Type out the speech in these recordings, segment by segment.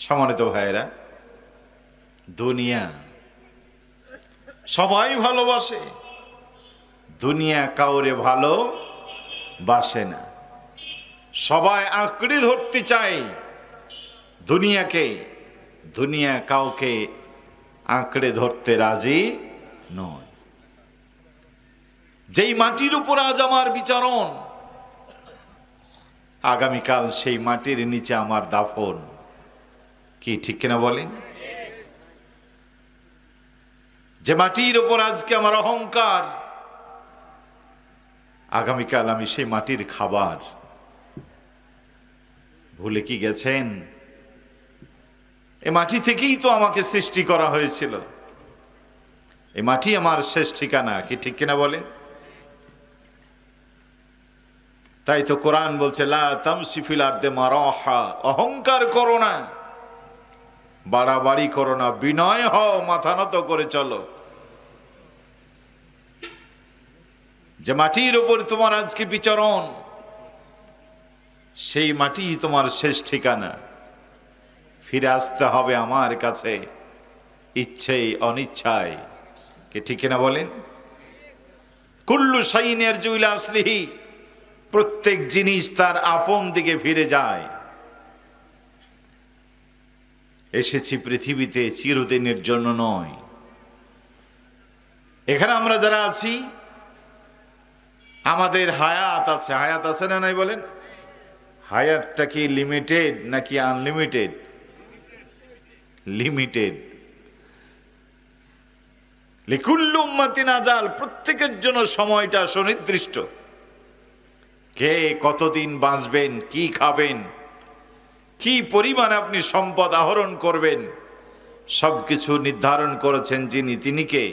সম্মানিত ভাইয়েরা, দুনিয়া সবাই ভালোবাসে, দুনিয়া কাউরে ভালোবাসে না। সবাই আঁকড়ে ধরতে চায় দুনিয়াকে, দুনিয়া কাউকে আঁকড়ে ধরতে রাজি নয়। যেই মাটির উপর আজ আমার বিচারণ, আগামীকাল সেই মাটির নিচে আমার দাফন। কি ঠিক কিনা বলেন? যে মাটির উপর আজকে আমার অহংকার, আগামীকাল আমি সেই মাটির খাবার। ভুলে কি গেছেন? এই মাটি থেকেই তো আমাকে সৃষ্টি করা হয়েছিল। এই মাটি আমার শেষ ঠিকানা। কি ঠিক কিনা বলেন? তাই তো কোরআন বলছে, লা তামশি ফিল আরদে মারাহা, অহংকার করো না, বাড়াবাড়ি করো না, বিনয় হও, মাথা নত করে চলো। যে মাটির উপর তোমার আজকে বিচরণ, সেই মাটি তোমার শেষ ঠিকানা। ফিরে আসতে হবে আমার কাছে, ইচ্ছেই অনিচ্ছায়। কে ঠিক কিনা বলেন? কুল্লু শাইইন ইয়ারজু ইলা আসলিহি, প্রত্যেক জিনিস তার আপন দিকে ফিরে যায়। এসেছি পৃথিবীতে চিরদিনের জন্য নয়। এখানে আমরা যারা আছি, আমাদের হায়াত আছে। হায়াত আছে না নাই বলেন? হায়াতটা কি লিমিটেড নাকি আনলিমিটেড? লিমিটেড। লিকুল্লি উম্মাতিন আজাল, প্রত্যেকের জন্য সময়টা সুনির্দিষ্ট। কে কতদিন বাঁচবেন, কি খাবেন, কি পরিমাণ আপনি সম্পদ আহরণ করবেন, সবকিছু নির্ধারণ করেছেন যিনি, তিনি কে?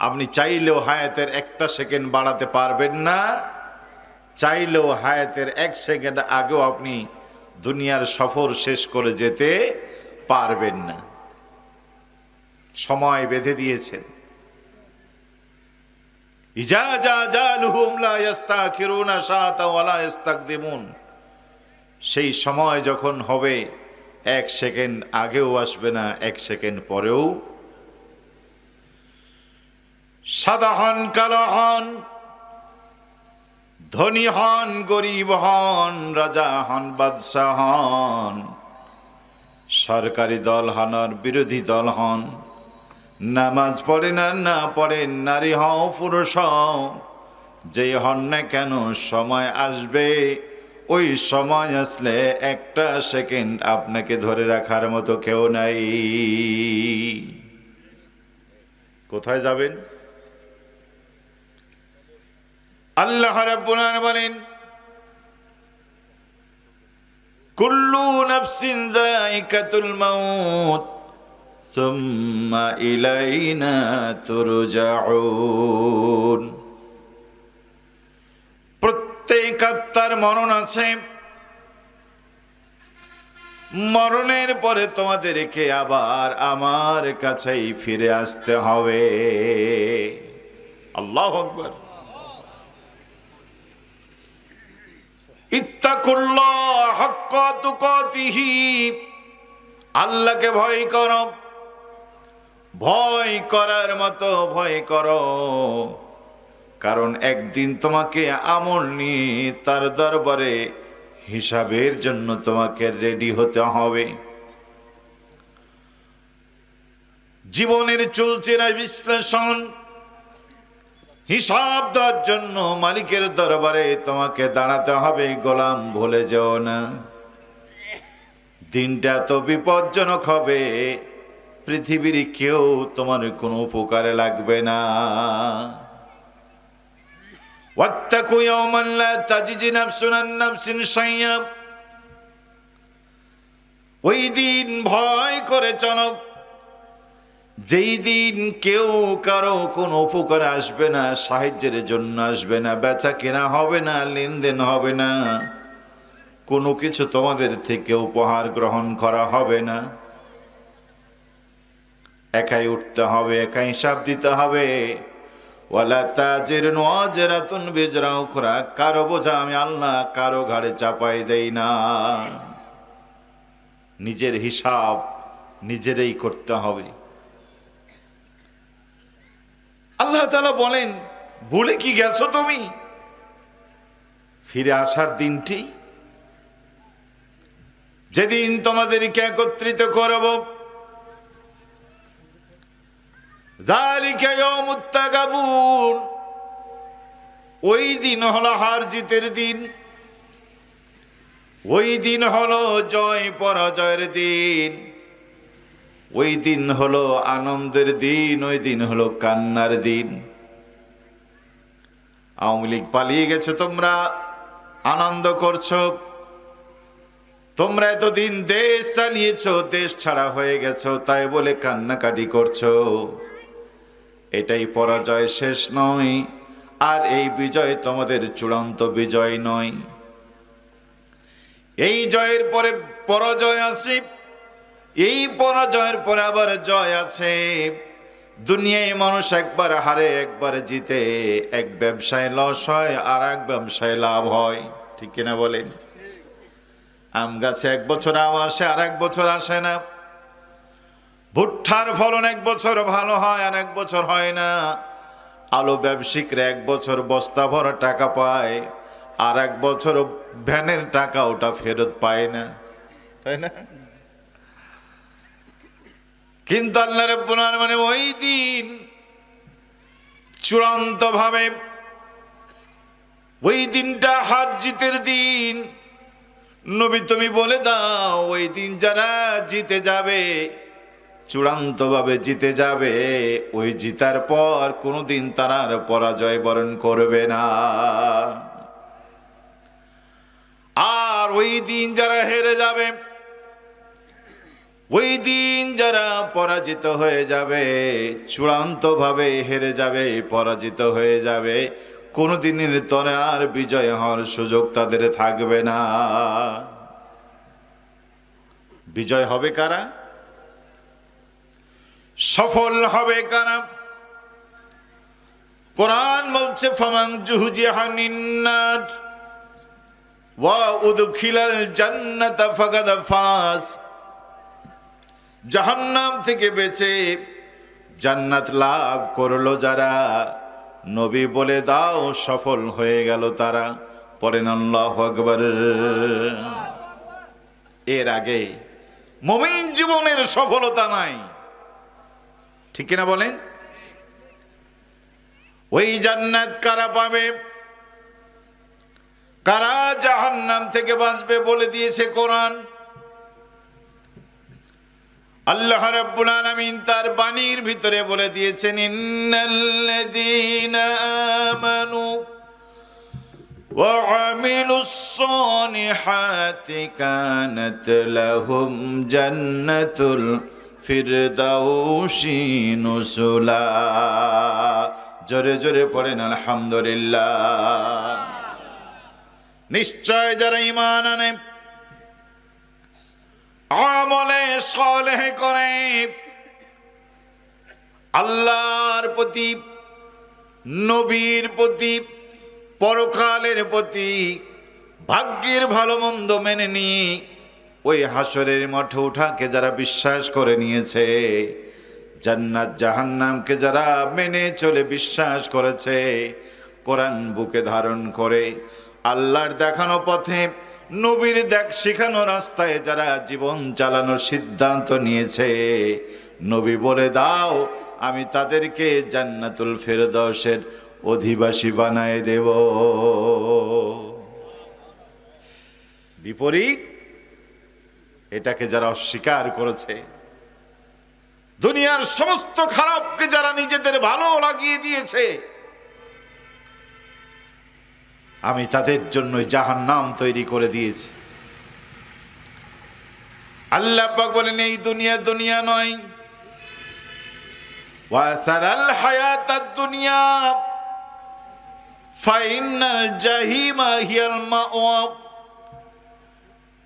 আপনি চাইলেও হায়াতের একটা সেকেন্ড বাড়াতে পারবেন না, চাইলেও হায়াতের এক সেকেন্ড আগেও আপনি দুনিয়ার সফর শেষ করে যেতে পারবেন না। সময় বেঁধে দিয়েছেন। ইজা জা জালুহুম লা ইস্তাখিরুনা সাআতা ওয়া লা ইস্তাকদিমুন, সেই সময় যখন হবে এক সেকেন্ড আগেও আসবে না, এক সেকেন্ড পরেও। সাদা হন কালো হন, ধনী হন গরিব হন, রাজা হন বাদশাহ হন, সরকারি দল হন আর বিরোধী দল হন, নামাজ পড়েন আর না পড়েন, নারী হও পুরুষ হও, যেই হন না কেন, সময় আসবে। ওই সময় আসলে একটা সেকেন্ড আপনাকে ধরে রাখার মতো কেউ নাই। কোথায় যাবেন? আল্লাহ রাব্বুল আলামিন বলেন, কুল্লু নাফসিন যায়িকাতুল মাউত সুম্মা ইলাইনা তুরজাউন, প্রত্যেক আত্মার মরণ আছে, মরণের পরে তোমাদেরকে আবার আমার কাছেই ফিরে আসতে হবে। আল্লাহু আকবার। ইত্তাকুল্লাহ হাক্কা তুকাতিহি, আল্লাহকে ভয় করো, ভয় করার মতো ভয় করো, কারণ একদিন তোমাকে আমল নিয়ে তার দরবারে হিসাবের জন্য তোমাকে রেডি হতে হবে। জীবনের চলছেরা বিশ্লেষণ, হিসাব দেওয়ার জন্য মালিকের দরবারে তোমাকে দাঁড়াতে হবে। গোলাম, ভুলে যেও না, দিনটা তো বিপজ্জনক হবে, পৃথিবীর কেউ তোমার কোনো উপকারে লাগবে না। ওয়াত্তাকু ইয়াওমান লা তাজিজি নাফসুন আন নাফসিন শাইয়্যা, ওই দিন ভয় করে চলো যেই দিন কেউ কারো কোনো উপকার আসবে না, সাহায্যের জন্য আসবে না, বেচা কেনা হবে না, লেনদেন হবে না, কোনো কিছু তোমাদের থেকে উপহার গ্রহণ করা হবে না। একাই উঠতে হবে, একাই হিসাব দিতে হবে। ওয়ালা তাজিরুন ওয়াজিরাতুন বিজরা উখরা, কারো বোঝা আমি আল্লাহ কারো ঘাড়ে চাপাই দেই না। নিজের হিসাব নিজেরই করতে হবে। আল্লাহ তাআলা বলেন, ভুলে কি গেছো তুমি ফিরে আসার দিনটি, যেদিন তোমাদেরকে একত্রিত করব। যালিকা ইয়াউমুত তাগাবুন, ওই দিন হলো হার জিতের দিন, ওই দিন হলো জয় পরাজয়ের দিন, ওই দিন হলো আনন্দের দিন, ওই দিন হলো কান্নার দিন। আওয়ামী লীগ পালিয়ে গেছে, তোমরা আনন্দ করছো। তোমরা এতদিন দেশ চালিয়েছো, দেশ ছাড়া হয়ে গেছো, তাই বলে কান্নাকাটি করছো। এটাই পরাজয়, শেষ নয়। আর এই বিজয় তোমাদের চূড়ান্ত বিজয় নয়। এই জয়ের পরে পরাজয় আছে, এই পরাজয়ের পরে আবার জয় আছে। দুনিয়ায় মানুষ একবার হারে একবার জিতে, এক ব্যবসায় লস হয় আর এক ব্যবসায় লাভ হয়, ঠিক কিনা বলেন? আম গাছে এক বছর আম আসে আর এক বছর আসে না। ভুট্টার ফলন এক বছর ভালো হয় আর এক বছর হয় না। আলু ব্যবসায়িকরা এক বছর বস্তা ভরা টাকা পায়, আর এক বছর ভ্যানের টাকা ওটা ফেরত পায় না, তাই না? কিন্তু আল্লাহ রাব্বুল আলামিন ওই দিন চূড়ান্ত ভাবে, ওই দিনটা হার জিতের দিন। নবী তুমি বলে দাও, ওই দিন যারা জিতে যাবে, চূড়ান্ত ভাবে জিতে যাবে, ওই জিতার পর কোনোদিন তারা আর পরাজয় বরণ করবে না। আর ওই দিন যারা হেরে যাবে, ওই দিন যারা পরাজিত হয়ে যাবে, চূড়ান্ত ভাবে হেরে যাবে, পরাজিত হয়ে যাবে, কোনোদিনের তরে আর বিজয় হওয়ার সুযোগ তাদের থাকবে না। বিজয় হবে কারা? সফল হবে কারা? কোরআন বলছে, ফামান জুহজিহা নিন্নার ওয়া উদখিলাল জান্নাতা ফাকাদ ফাজ। জাহান্নাম থেকে বেঁচে জান্নাত লাভ করলো যারা, নবী বলে দাও সফল হয়ে গেল তারা। পড়েন আল্লাহু আকবার। এর আগে মুমিন জীবনের সফলতা নাই, ঠিক কিনা বলেন? ওই জান্নাত কারা পাবে, কারা জাহান্নাম থেকে বাঁচবে বলে দিয়েছে কোরআন। আল্লাহ রাব্বুল আলামিন তার বাণীর ভিতরে বলে দিয়েছেন, ইন্নাল্লাযীনা আমানু ওয়া আমিলুস সালিহাতি কানাত লাহুম জান্নাতুল ফিরদাউসি নুসুলা। জোরে জোরে পড়েন আলহামদুলিল্লাহ। নিশ্চয় যারা ঈমান আনে, আমলে সালেহ করে, আল্লাহর প্রতি, নবীর প্রতি, পরকালের প্রতি, ভাগ্যের ভালো মন্দ মেনে নিয়ে ওই হাসরের মাঠে উঠাকে যারা বিশ্বাস করে নিয়েছে, জান্নাত জাহান্নামকে যারা মেনে চলে বিশ্বাস করেছে, কোরআন বুকে ধারণ করে আল্লাহর দেখানো পথে, নবীর শিখানো রাস্তায় যারা জীবন চালানোর সিদ্ধান্ত নিয়েছে, নবী বলে দাও আমি তাদেরকে জান্নাতুল ফেরদাউসের অধিবাসী বানায় দেব। বিপরীত এটাকে যারা অস্বীকার করেছে, দুনিয়ার সমস্ত খারাপকে যারা নিজেদের ভালো লাগিয়ে দিয়েছে, আমি তাদের জন্য জাহান্নাম তৈরি করে দিয়েছি। আল্লাহ পাক বলেন, এই দুনিয়া দুনিয়া নয়, ওয়াসারাল হায়াতাদ দুনিয়া ফাইনাল জাহিমা হিয়াল মাওয়া।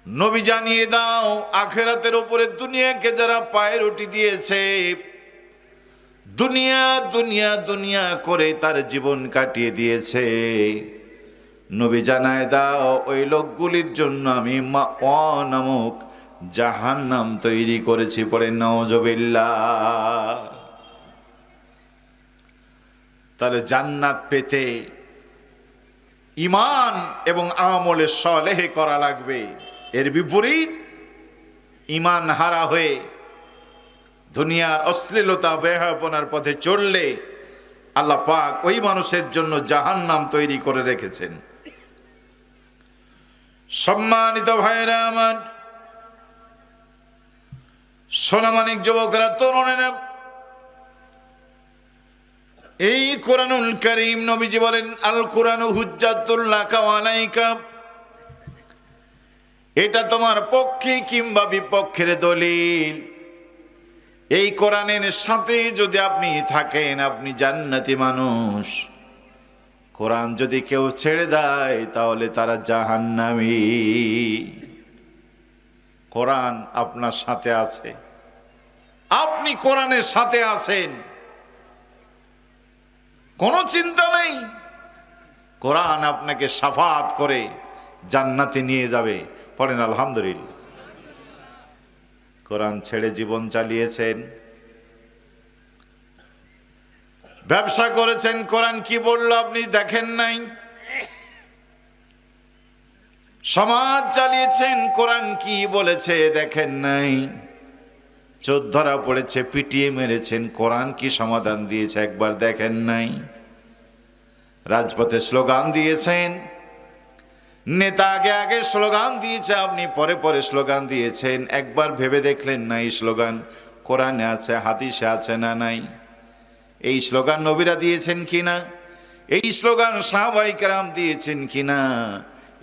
নবী জানিয়ে দাও, আখিরাতের উপরে দুনিয়াকে যারা পায়ের উঠি দিয়েছে, দুনিয়া দুনিয়া দুনিয়া করে তার জীবন কাটিয়ে দিয়েছে, নবী জানায় দাও ওই লোকগুলির জন্য আমি মাওয়া নামক জাহান্নাম তৈরি করেছি, পড়ে নাউজুবিল্লাহ। তাহলে জান্নাত পেতে ঈমান এবং আমলে সালেহ করা লাগবে। এর বিপরীত ঈমান হারা হয়ে দুনিয়ার অশ্লীলতা বেহায়াপনার পথে চললে আল্লাহ পাক ওই মানুষের জন্য জাহান্নাম তৈরি করে রেখেছেন। সম্মানিত ভাইরা আমার, সোনামানিক যুবকরা, তরুণেরা, এই কোরআনুল কারীম নবীজি বলেন আল কোরআনু হুজ্জাতুল লাকা ওয়া আলাইকা, এটা তোমার পক্ষে কিংবা বিপক্ষের দলিল। এই কোরআনের সাথে যদি আপনি থাকেন আপনি জান্নাতি মানুষ। কোরআন যদি কেউ ছেড়ে দেয় তাহলে তারা জাহান্নামী। কোরআন আপনার সাথে আছে, আপনি কোরআনের সাথে আছেন, কোনো চিন্তা নেই। কোরআন আপনাকে শাফাত করে জান্নাতে নিয়ে যাবে, পড়েন আলহামদুলিল্লাহ। কোরআন ছেড়ে জীবন চালিয়েছেন, ব্যবসা করেছেন, কোরআন কি বলল আপনি দেখেন নাই। সমাজ চালিয়েছেন, কোরআন কি বলেছে দেখেন নাই। চোর ধরা পড়েছে, পিটিয়ে মেরেছেন, কোরআন কি সমাধান দিয়েছে একবার দেখেন নাই। রাজপথে স্লোগান দিয়েছেন, নেতা আগে আগে স্লোগান দিয়েছে, আপনি পরে পরে স্লোগান দিয়েছেন, একবার ভেবে দেখলেন না এই স্লোগান কোরআনে আছে, হাদিসে আছে না নাই। এই স্লোগান নবীরা দিয়েছেন কিনা, এই স্লোগান সাহাবায়ে কেরাম দিয়েছেন কিনা,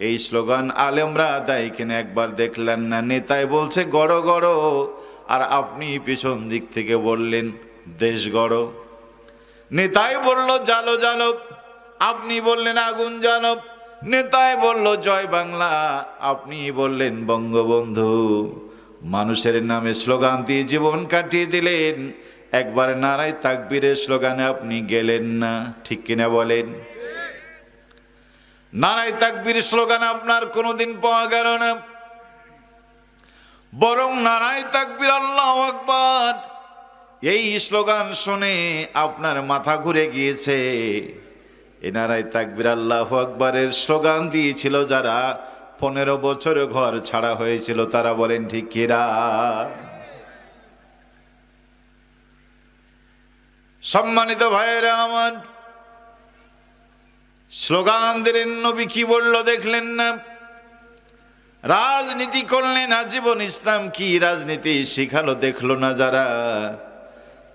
এই স্লোগান আলেমরা দেয় কিনা একবার দেখলেন না। নেতায় বলছে গড় গড়, আর আপনি পিছন দিক থেকে বললেন দেশ গড়। নেতায় বলল জালো জালো, আপনি বললেন আগুন জ্বালো। নেতায় বলল জয় বাংলা, আপনি বললেন বঙ্গবন্ধু। মানুষের নামে স্লোগান দিয়ে জীবন কাটিয়ে দিলেন, একবার নারায়ে তাকবীরের স্লোগানে আপনি গেলেন না, ঠিক কিনা বলেন? নারায়ে তাকবীর স্লোগান আপনার কোনোদিন পাওয়া গেল না, বরং নারায়ে তাকবীর আল্লাহু আকবার এই স্লোগান শুনে আপনার মাথা ঘুরে গিয়েছে। এ নারায়ে তাকবীর আল্লাহু আকবারের স্লোগান দিয়েছিল যারা 15 বছরে ঘর ছাড়া হয়েছিল, তারা বলেন ঠিক কিনা? সম্মানিত ভাইয়েরা আমার, স্লোগান দিলেন, নবী কি বলল দেখলেন না। রাজনীতি করলেন আজীবন, ইসলাম কি রাজনীতি শিখালো দেখলো না যারা।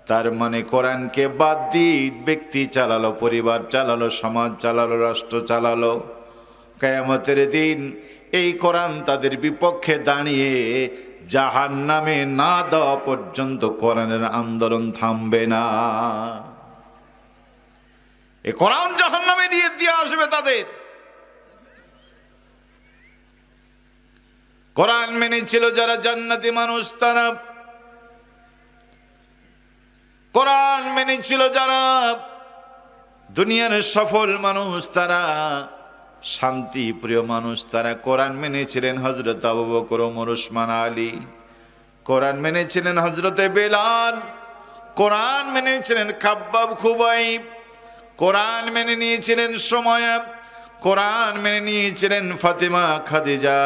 তার মানে কোরআনকে বাদ দিয়ে ব্যক্তি চালালো, পরিবার চালালো, সমাজ চালালো, রাষ্ট্র চালালো। কিয়ামতের দিন এই কোরআন তাদের বিপক্ষে দাঁড়িয়ে জাহান্নামে না দেওয়া পর্যন্ত কোরআনের আন্দোলন থামবে না। এই কোরআন জাহান্নামে নিয়ে দিয়ে আসবে তাদের। কোরআন মেনেছিল যারা জান্নাতি মানুষ, তারা কোরআন মেনেছিল যারা দুনিয়ার সফল মানুষ, তারা শান্তি প্রিয় মানুষ, তারা কোরআন মেনেছিলেন হযরত আবু বকর, ওমর, উসমান, আলী। কোরআন মেনেছিলেন হযরতে বেলাল, কোরআন মেনেছিলেন খাব্বাব, খুবাইব। কোরআন মেনে নিয়েছিলেন সুমাইয়া, কোরআন মেনে নিয়েছিলেন ফাতিমা, খাদিজা।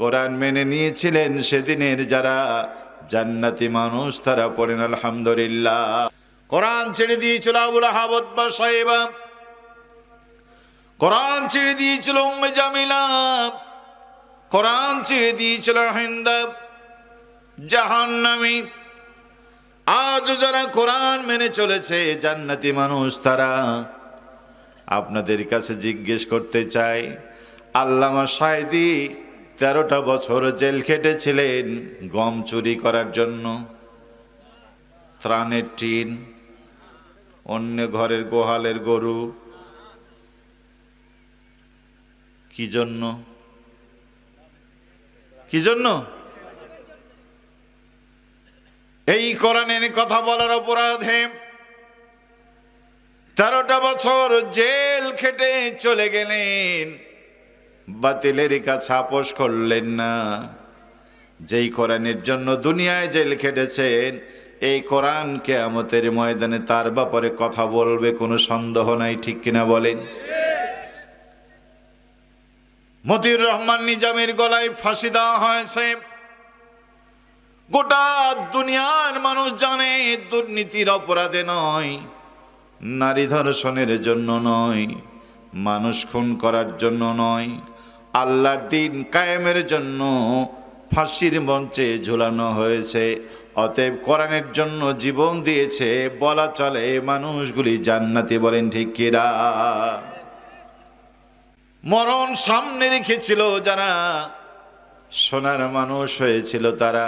কোরআন মেনে নিয়েছিলেন সেদিনের যারা জান্নাতি মানুষ, তারা পড়েন আলহামদুলিল্লাহ। কোরআন ছেড়ে দিয়েছিল আবু লাহাব, উতবা, সাইবা। কোরআন ছেড়ে দিয়েছিল উম্মে জামিলা। কোরআন ছেড়ে দিয়েছিল হিন্দা, জাহান্নামী। আজ যারা কোরআন মেনে চলেছে জান্নাতি মানুষ, তারা আপনাদের কাছে জিজ্ঞেস করতে চাই, আল্লামা সাঈদী 13টা বছর জেল খেটেছিলেন গম চুরি করার জন্য। ত্রাণের টিন, অন্য ঘরের গোহালের গরু, কি জন্য? কি জন্য? এই কোরআনের কথা বলার অপরাধে 13টা বছর জেল খেটে চলে গেলেন, বাতিলের কাছে আপোষ করলেন না। যেই কোরআনের জন্য দুনিয়ায় জেল খেটেছেন, এই কোরআন কিয়ামতের ময়দানে তার ব্যাপারে কথা বলবে, কোনো সন্দেহ নাই। ঠিক কিনা বলেন? মতিউর রহমান নিজামীর গলায় ফাঁসি দেওয়া হয়েছে। গোটা দুনিয়ার মানুষ জানে দুর্নীতির অপরাধে নয়, নারী ধর্ষণের জন্য নয়, মানুষ খুন করার জন্য নয়, আল্লাহর দিন কায়েমের জন্য ফাঁসির মঞ্চে ঝুলানো হয়েছে। অতএব কোরআনের জন্য জীবন দিয়েছে, বলা চলে এই মানুষগুলি জান্নাতি। বলেন ঠিক কিনা? মরণ সামনে রেখেছিল যারা, সোনার মানুষ হয়েছিল তারা।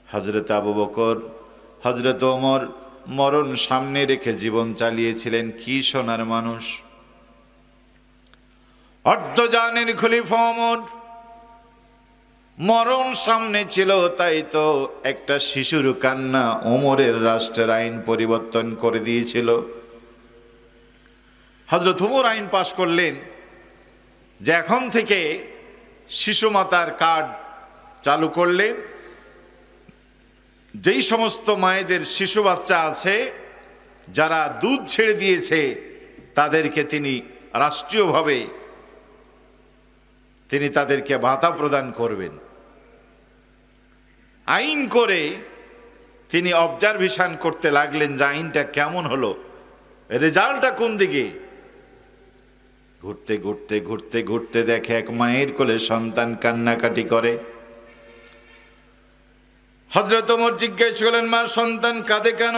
হযরত আবু বকর, হযরত ওমর মরণ সামনে রেখে জীবন চালিয়েছিলেন। কি সোনার মানুষ! অর্ধজানের খলিফা ওমর, মরণ সামনে ছিল, তাই তো একটা শিশুর কান্না ওমরের রাষ্ট্রের আইন পরিবর্তন করে দিয়েছিল। হযরত ওমর আইন পাশ করলেন যে এখন থেকে শিশু মাতার কার্ড চালু করলেন। যেই সমস্ত মায়েদের শিশু বাচ্চা আছে যারা দুধ ছেড়ে দিয়েছে, তাদেরকে তিনি রাষ্ট্রীয়ভাবে তিনি তাদেরকে ভাতা প্রদান করবেন। আইন করে তিনি অবজারভেশন করতে লাগলেন যে আইনটা কেমন হলো, রেজাল্টটা কোন দিকে। ঘুরতে ঘুরতে ঘুরতে ঘুরতে দেখে এক মায়ের কোলে সন্তান কান্নাকাটি করে। হযরত ওমর জিজ্ঞেস করলেন, মা, সন্তান কাঁদে কেন?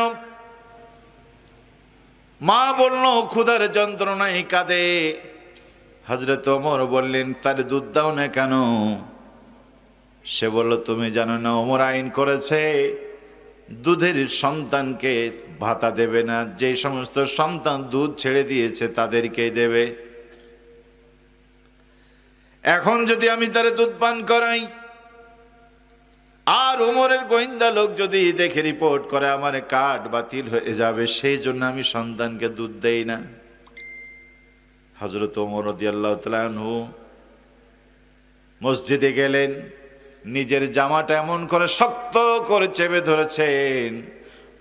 মা বলল, ক্ষুধার যন্ত্রণায় কাঁদে। হযরত ওমর বললেন, তার দুধ দাও না কেন? সে বলল, তুমি জানো না ওমর আইন করেছে দুধের সন্তানকে ভাতা দেবে না, যে সমস্ত সন্তান দুধ ছেড়ে দিয়েছে তাদেরকেই দেবে। এখন যদি আমি তারে দুধ পান করাই আর ওমরের গোয়েন্দা লোক যদি দেখে রিপোর্ট করে আমার কার্ড বাতিল হয়ে যাবে, সেই জন্য আমি সন্তানকে দুধ দেই না। হযরত ওমর রাদিয়াল্লাহু তাআলা আনহু মসজিদে গেলেন, নিজের জামাটা এমন করে শক্ত করে চেপে ধরেছেন,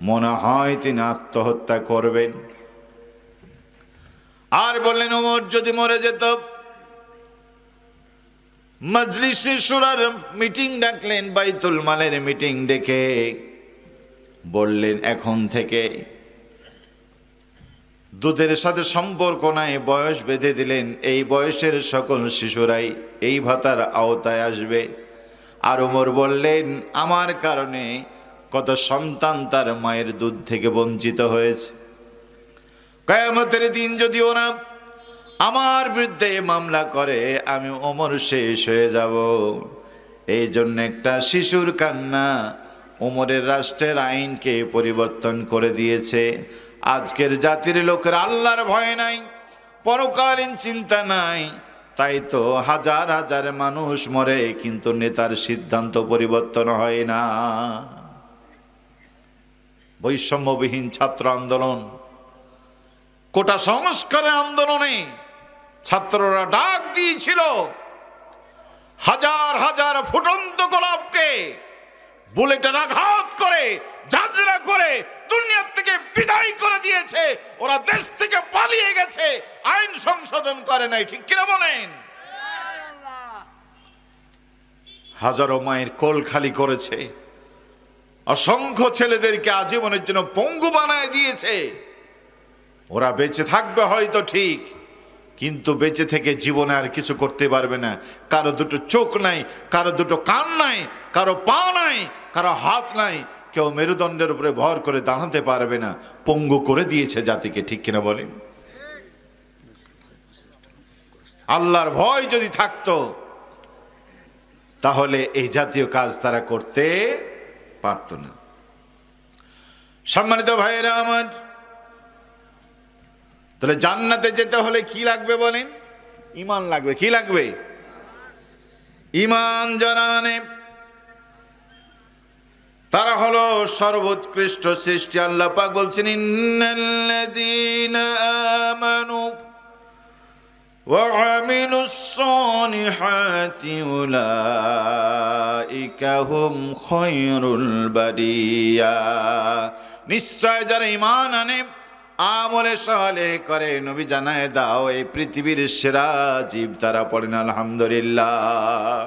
মনে হয় তিনি আত্মহত্যা করবেন। আর বললেন, ওমর যদি মরে যেত। মজলিসে শুরার মিটিং ডাকলেন, বাইতুল মালের মিটিং ডেকে বললেন, এখন থেকে দুধের সাথে সম্পর্ক নাই, বয়স বেঁধে দিলেন। এই বয়সের সকল শিশুরাই এই ভাতার আওতায় আসবে। আর ওমর বললেন, আমার কারণে কত সন্তান তার মায়ের দুধ থেকে বঞ্চিত হয়েছে। কিয়ামতের দিন যদি ওরা আমার বিরুদ্ধে মামলা করে, আমি ওমর শেষ হয়ে যাব। এই জন্য একটা শিশুর কান্না ওমরের রাষ্ট্রের আইনকে পরিবর্তন করে দিয়েছে। আজকের জাতির লোকের আল্লাহর ভয় নাই, পরকালীন চিন্তা নাই, তাই তো হাজার হাজার মানুষ মরে, কিন্তু নেতার সিদ্ধান্ত পরিবর্তন হয় না। বৈষম্যবিহীন ছাত্র আন্দোলন, কোটা সংস্কারের আন্দোলনে ছাত্ররা ডাক দিয়েছিল, হাজার হাজার ফুটন্ত গোলাপকে বুলেটের আঘাত করে, ঝাঁঝরা করে দুনিয়ার থেকে বিদায় করে দিয়েছে। ওরা দেশ থেকে পালিয়ে গেছে, আইন সংশোধন করে নাই। ঠিক কিনা বলেন? হাজারো মায়ের কোল খালি করেছে, অসংখ্য ছেলেদেরকে আজীবনের জন্য পঙ্গু বানায় দিয়েছে। ওরা বেঁচে থাকবে হয়তো ঠিক, কিন্তু বেঁচে থেকে জীবনে আর কিছু করতে পারবে না। কারো দুটো চোখ নাই, কারো দুটো কান নাই, কারো পা নাই, কারো হাত নাই, কেউ মেরুদণ্ডের উপরে ভর করে দাঁড়াতে পারবে না। পঙ্গু করে দিয়েছে জাতিকে। ঠিক কিনা বলেন? আল্লাহর ভয় যদি থাকতো তাহলে এই জাতীয় কাজ তারা করতে পারত না। সম্মানিত ভাইয়েরা আমার, তাহলে জান্নাতে যেতে হলে কি লাগবে বলেন? ঈমান লাগবে। কি লাগবে? ঈমান যারা আনে তারা হলো সর্বোৎকৃষ্ট সৃষ্টি। আল্লাহ পাক বলছেন, ইন্নাল্লাযীনা আমানু ওয়া আমিলুস সালিহাতি উলাইকা উলাইকা হুম খায়রুল বারিয়া। নিশ্চয় যারা ঈমান আনে আমলে সালেহ করে, নবী জানায় দাও এই পৃথিবীর সেরা জীব তারা। পড়েন আলহামদুলিল্লাহ।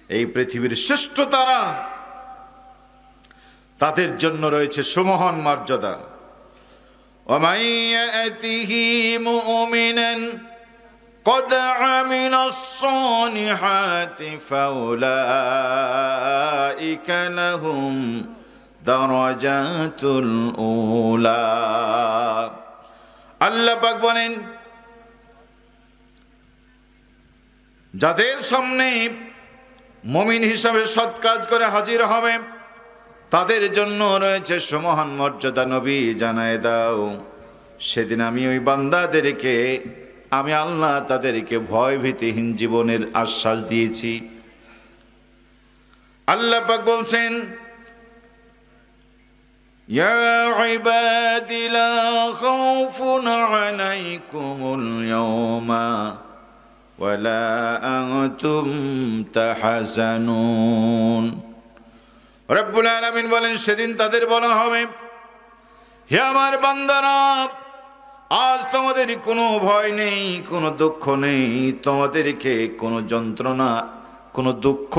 এই পৃথিবীর শ্রেষ্ঠ তারা, তাদের জন্য রয়েছে সুমহান মর্যাদা। ওয়ামান ইয়াতিহি মুমিনান قد عمل الصالحات فأولئك لهم درجات الأولى। আল্লাহ পাক বলেন, যাদের সামনে মুমিন হিসাবে সৎ কাজ করে হাজির হবে তাদের জন্য রয়েছে সুমহান মর্যাদা। নবী জানায় দাও সেদিন আমি ওই বান্দাদেরকে, আমি আল্লাহ তাদেরকে ভয় ভীতিহীন জীবনের আশ্বাস দিয়েছি। আল্লাহ পাক বলছেন, ইয়া ইবাদি লা খাউফুন আলাইকুমুল ইয়াওমা ওয়া লা আনতুম তাহজানুন। রব্বুল আলামিন বলেন, সেদিন তাদের বলা হবে, হে আমার বান্দারা, আজ তোমাদের কোনো ভয় নেই, কোনো দুঃখ নেই, তোমাদেরকে কোনো যন্ত্রণা, কোনো দুঃখ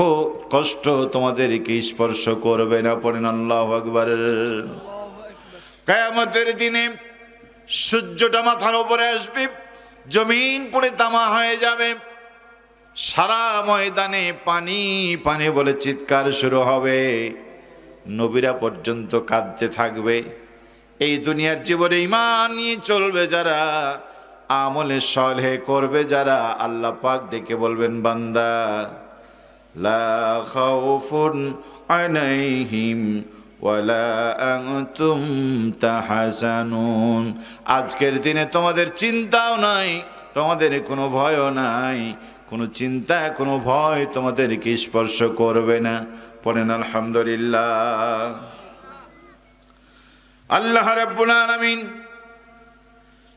কষ্ট তোমাদেরকে স্পর্শ করবে না। পড়েন আল্লাহু আকবার। কিয়ামতের দিনে সূর্যটা মাথার উপরে আসবে, জমিন পুড়ে তামা হয়ে যাবে, সারা ময়দানে পানি পানি বলে চিৎকার শুরু হবে, নবীরা পর্যন্ত কাঁদতে থাকবে। এই দুনিয়ার জীবনে ঈমান নিয়ে চলবে যারা, আমলে সালেহ করবে যারা, আল্লাহ পাক ডেকে বলবেন, বান্দা লা খাউফুন আলাইহিম ওয়া লা আনতুম তাহজানুন। আজকের দিনে তোমাদের চিন্তাও নাই, তোমাদের কোনো ভয়ও নাই, কোনো চিন্তা কোনো ভয় তোমাদেরকে স্পর্শ করবে না। পড়েন আলহামদুলিল্লাহ। আল্লাহ রাব্বুল আলামিন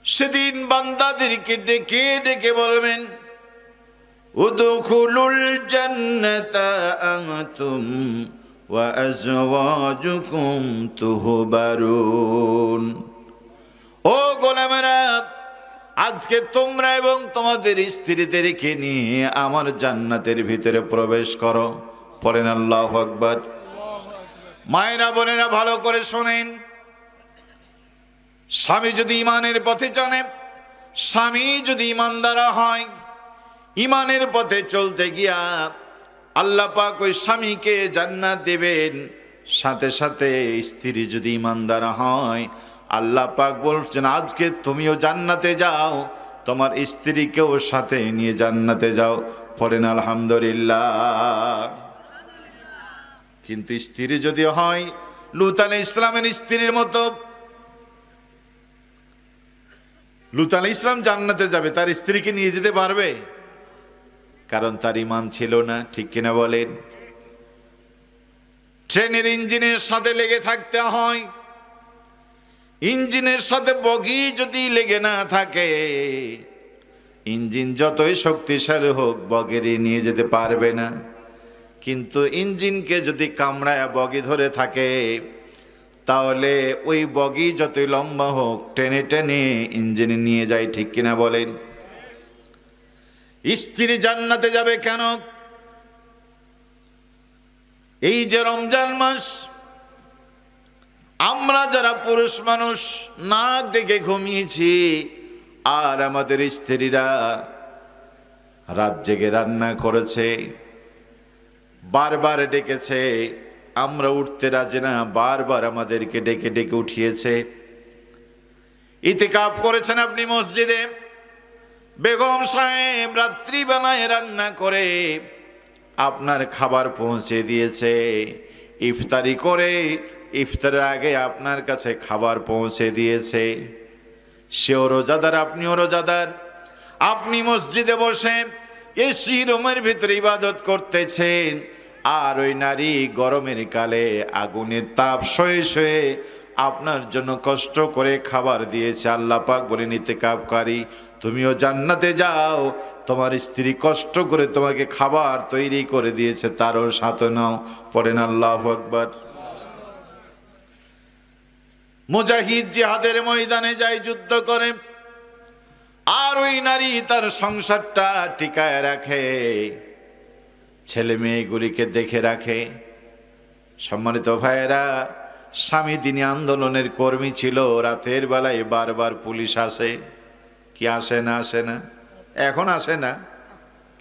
সেদিন বান্দাদেরকে ডেকে ডেকে বলবেন, উদখুলুল জান্নাতা আনতুম ওয়া আজওয়াজুকুম তুহবারুন। ও গোলামেরা, আজকে তোমরা এবং তোমাদের স্ত্রীদেরকে নিয়ে আমার জান্নাতের ভিতরে প্রবেশ করো। পড়েন আল্লাহু আকবার। মায়েরা বোনেরা ভালো করে শোনেন, স্বামী যদি ঈমানের পথে চলে, স্বামী যদি ঈমানদার হয়, ঈমানের পথে চলতে গিয়া আল্লাহ পাক ওই স্বামীকে জান্নাত দেবেন। সাথে সাথে স্ত্রী যদি ঈমানদার হয়, আল্লাহ পাক বলছেন আজকে তুমিও জান্নাতে যাও, তোমার স্ত্রীকেও সাথে নিয়ে জান্নাতে যাও। পড়েন আলহামদুলিল্লাহ। কিন্তু স্ত্রী যদি হয় লূত আলাইহিস সালামের স্ত্রীর মতো, লূত আলাইহিস সালাম জান্নাতে যাবে, তার স্ত্রীকে নিয়ে যেতে পারবে? কারণ তার ঈমান ছিল না। ঠিক কিনা বলেন? ট্রেনের ইঞ্জিনের সাথে লেগে থাকতে হয়, ইঞ্জিনের সাথে বগি যদি লেগে না থাকে, ইঞ্জিন যতই শক্তিশালী হোক বগিরে নিয়ে যেতে পারবে না। কিন্তু ইঞ্জিনকে যদি কামড়ায় বগি ধরে থাকে, তাহলে ওই বগি যতই লম্বা হোক টেনে টেনে ইঞ্জিনে নিয়ে যায়। ঠিক কিনা বলেন? স্ত্রী জান্নাতে যাবে কেন? এই যে রমজান মাস, আমরা যারা পুরুষ মানুষ নাক ডেকে ঘুমিয়েছি, আর আমাদের স্ত্রীরা রাত জেগে রান্না করেছে, বারবার ডেকেছে, আমরা উঠতে রাজি না, বারবার আমাদেরকে ডেকে ডেকে উঠিয়েছে। ইতিকাফ করেছেন আপনি মসজিদে, বেগম সাহেব রাত্রিবেলায় রান্না করে আপনার খাবার পৌঁছে দিয়েছে, ইফতারি করে ইফতারের আগে আপনার কাছে খাবার পৌঁছে দিয়েছে। সেও রোজাদার, আপনিও রোজাদার। আপনি মসজিদে বসে এসি রুমের ভিতরে ইবাদত করতেছেন, আর ওই নারী গরমের কালে আগুনের তাপ সয়ে সয়ে আপনার জন্য কষ্ট করে খাবার দিয়েছে। আল্লাহ পাক বলেন ইতিকাফকারী তুমিও জান্নাতে যাও, তোমার স্ত্রী কষ্ট করে তোমাকে খাবার তৈরি করে দিয়েছে, তারও সাথে নাও। পড়েন আল্লাহু আকবার। মুজাহিদ জিহাদের ময়দানে যায়, যুদ্ধ করে, আর ওই নারী তার সংসারটা টিকায় রাখে, ছেলে মেয়েগুলিকে দেখে রাখে। সম্মানিত ভাইয়েরা, স্বামী তিনি আন্দোলনের কর্মী ছিল, রাতের বেলায় বারবার পুলিশ আসে। কি আসে না? আসে না? এখন আসে না,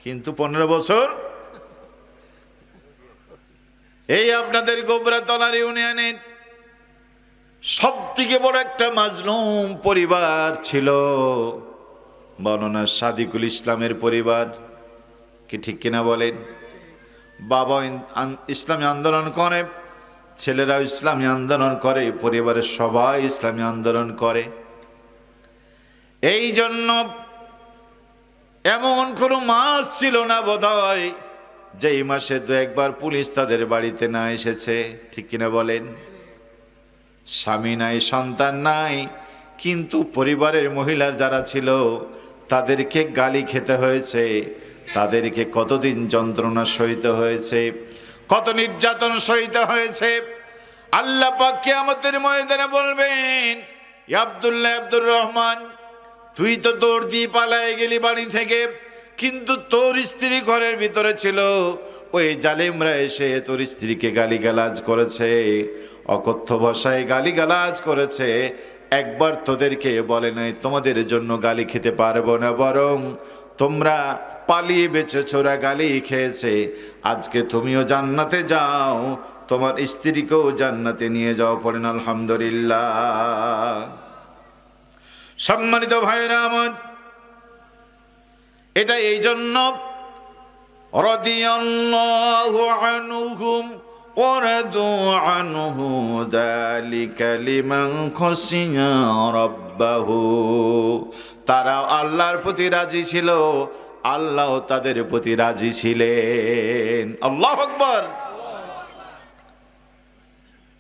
কিন্তু 15 বছর এই আপনাদের গোবরাতলার ইউনিয়নের সব থেকে বড় একটা মাজলুম পরিবার ছিল, বর্ণনা সাদিকুল ইসলামের পরিবার। কি ঠিক কিনা বলেন? বাবা ইসলামী আন্দোলন করে, ছেলেরাও ইসলামী আন্দোলন করে, পরিবারের সবাই ইসলামী আন্দোলন করে। এই জন্য এমন কোনো মাস ছিল না বোধহয় যেই মাসে 2-1 বার পুলিশ তাদের বাড়িতে না এসেছে। ঠিক কিনা বলেন? স্বামী নাই, সন্তান নাই, কিন্তু পরিবারের মহিলার যারা ছিল তাদেরকে গালি খেতে হয়েছে, তাদেরকে কতদিন যন্ত্রণা সইতে হয়েছে, কত নির্যাতন সইতে হয়েছে। আল্লাহ পাক কিয়ামতের ময়দানে বলবেন, ইয়া আব্দুল্লাহ, আব্দুর রহমান, তুই তো দৌড় দিয়ে পালায় গেলি বাড়ি থেকে, কিন্তু তোর স্ত্রী ঘরের ভিতরে ছিল, ওই জালেমরা এসে তোর স্ত্রীকে গালিগালাজ করেছে, অকথ্য ভাষায় গালিগালাজ করেছে। একবার তোদেরকে বলে নাই তোমাদের জন্য গালি খেতে পারবো না, বরং তোমরা পালিয়ে বেঁচেছো, ওরা গালি খেয়েছে, আজকে তুমিও জান্নাতে যাও, তোমার স্ত্রীকেও জান্নাতে নিয়ে যাও। পড়েন আলহামদুলিল্লাহ। সম্মানিত ভাইরা আমার, এটা এই জন্য রাদিয়াল্লাহু আনহুম ওয়া রাদু আনহু যালিকা লিমান খাশিয়া রাব্বাহু। তারা আল্লাহর প্রতি রাজি ছিল, আল্লাহ তাদের প্রতি রাজি ছিলেন। আল্লাহু আকবার।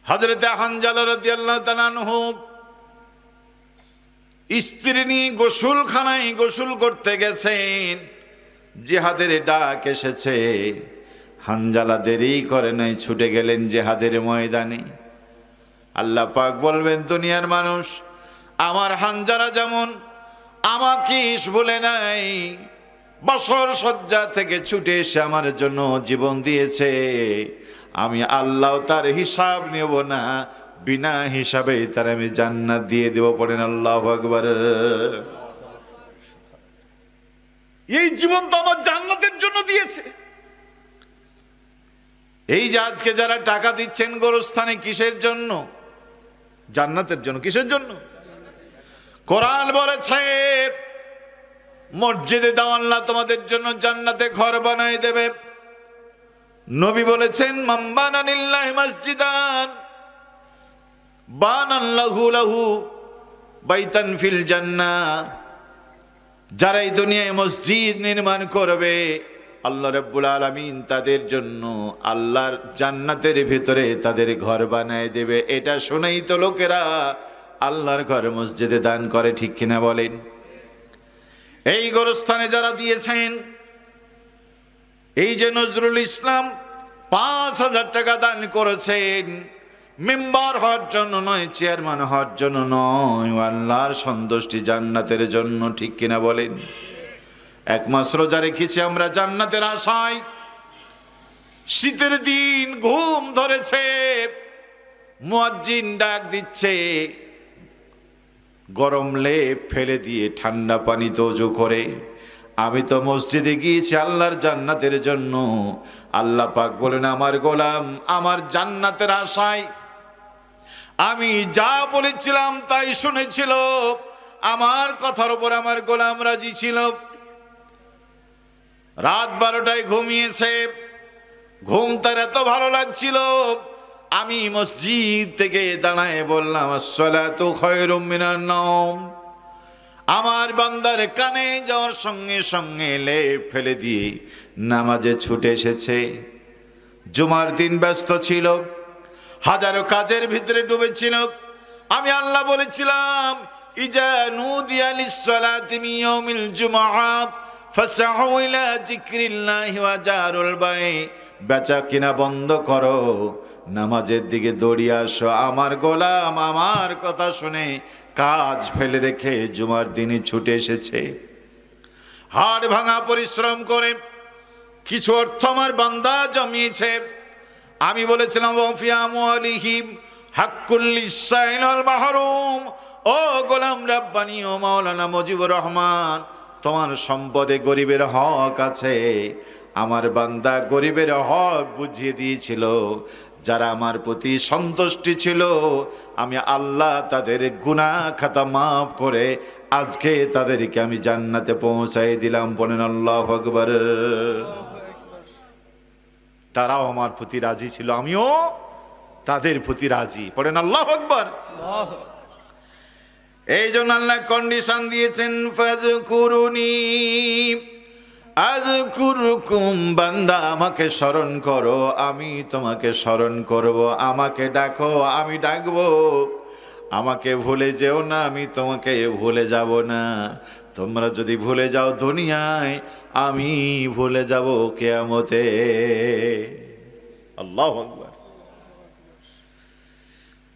হযরত হানজালা রাদিয়াল্লাহু তাআলা আনহু স্ত্রী নিয়ে গোসলখানায় গোসল করতে গেছেন, জিহাদের ডাক এসেছে। হানজালা দেরি করে নাই, ছুটে গেলেন জিহাদের ময়দানে। আল্লাহ পাক বলবেন, দুনিয়ার মানুষ আমার হানজালা যেমন আমাকে ভুলে নাই, বছর সজ্জা থেকে ছুটে এসে আমার জন্য জীবন দিয়েছে, আমি আল্লাহ তার হিসাব নেব না, বিনা হিসাবে তার আমি জান্নাত দিয়ে দেব। পড়েন আল্লাহু আকবার। এই জীবন তো আমার জান্নাতের জন্য দিয়েছে। এই যে আজকে যারা টাকা দিচ্ছেন গোরস্থানে, কিসের জন্য? জান্নাতের জন্য। কিসের জন্য? কোরআন বলেছে মসজিদে দাও, আল্লাহ তোমাদের জন্য জান্নাতে ঘর বানাই দেবে। নবী বলেছেন, মান বানা লিল্লাহি মসজিদান বানাল্লাহু লাহু বাইতান ফিল জান্নাহ। যারা এই দুনিয়ায় মসজিদ নির্মাণ করবে, আল্লাহ রাব্বুল আলামিন তাদের জন্য আল্লাহর জান্নাতের ভিতরে তাদের ঘর বানায় দেবে। এটা শুনেই তো লোকেরা আল্লাহর ঘর মসজিদে দান করে। ঠিক কিনা বলেন? এই গোরস্থানে যারা দিয়েছেন, এই যে নজরুল ইসলাম 5,000 টাকা দান করেছেন, মেম্বার হওয়ার জন্য নয়, চেয়ারম্যান হওয়ার জন্য নয়, আল্লাহর সন্তুষ্টি জান্নাতের জন্য। ঠিক কিনা বলেন? 1 মাস রোজা রেখেছি আমরা জান্নাতের আশায়। শীতের দিন ঘুম ধরেছে, মুয়াজ্জিন ডাক দিচ্ছে, গরম লেপ ফেলে দিয়ে ঠান্ডা পানিতে ওযু করে আমি তো মসজিদে গিয়েছি আল্লাহর জান্নাতের জন্য। আল্লাহ পাক বলেন, আমার গোলাম আমার জান্নাতের আশায় আমি যা বলেছিলাম তাই শুনেছিল, আমার কথার উপর আমার গোলাম রাজি ছিল। রাত 12টায় ঘুমিয়েছে, ঘুম তার এত ভালো লাগছিল, আমি মসজিদ থেকে দাঁড়ায় বললাম, আসসালাতু খায়রুম মিনান নাওম। আমার বান্দার কানে যাওয়ার সঙ্গে সঙ্গে লেপ ফেলে দিয়ে নামাজে ছুটে এসেছে। জুমার দিন ব্যস্ত ছিল, হাজারো কাজের ভিতরে ডুবেছিল। আমি আল্লাহ বলেছিলাম, ইজা নুদিয়া লিস-সালাতি মিন ইয়াউমিল জুমআহ ফাসআউ ইলা যিকরিল্লাহি ওয়া জারুল বাই। বেচা কিনা বন্ধ করো, নামাজের দিকে দৌড়িয়ে আসো। আমার গোলাম আমার কথা শুনে কাজ ফেলে রেখে জুমার দিনই ছুটে এসেছে। হাড় ভাঙা পরিশ্রম করে কিছু অর্থ আমার বান্দা জমিয়েছে। আমি বলেছিলাম ওয়াফিয়া মুআলিহিম হাক্কুল লিস-সাইল ওয়াল মাহরুম। ও গোলাম রাব্বানি ও মাওলানা মুজিবুর রহমান, তোমার সম্পদে গরিবের হক আছে। আমার বান্দা গরিবের হক বুঝিয়ে দিয়েছিল। যারা আমার প্রতি সন্তুষ্টি ছিল, আমি আল্লাহ তাদের গুনাহ খাতা মাফ করে আজকে তাদেরকে আমি জান্নাতে পৌঁছাই দিলাম। বলেন আল্লাহু আকবার। তারাও আমার প্রতি রাজি ছিল, আমিও তাদের প্রতি রাজি। পড়েন আল্লাহু আকবার। এই জন্য আল্লাহ কন্ডিশন দিয়েছেন, ফাযকুরুনি আযকুরকুম। বান্দা আমাকে স্মরণ করো, আমি তোমাকে স্মরণ করব। আমাকে ডাকো, আমি ডাকবো। আমাকে ভুলে যেও না, আমি তোমাকে ভুলে যাব না। তোমরা যদি ভুলে যাও দুনিয়ায়, আমি ভুলে যাব কিয়ামতে। আল্লাহু আকবার।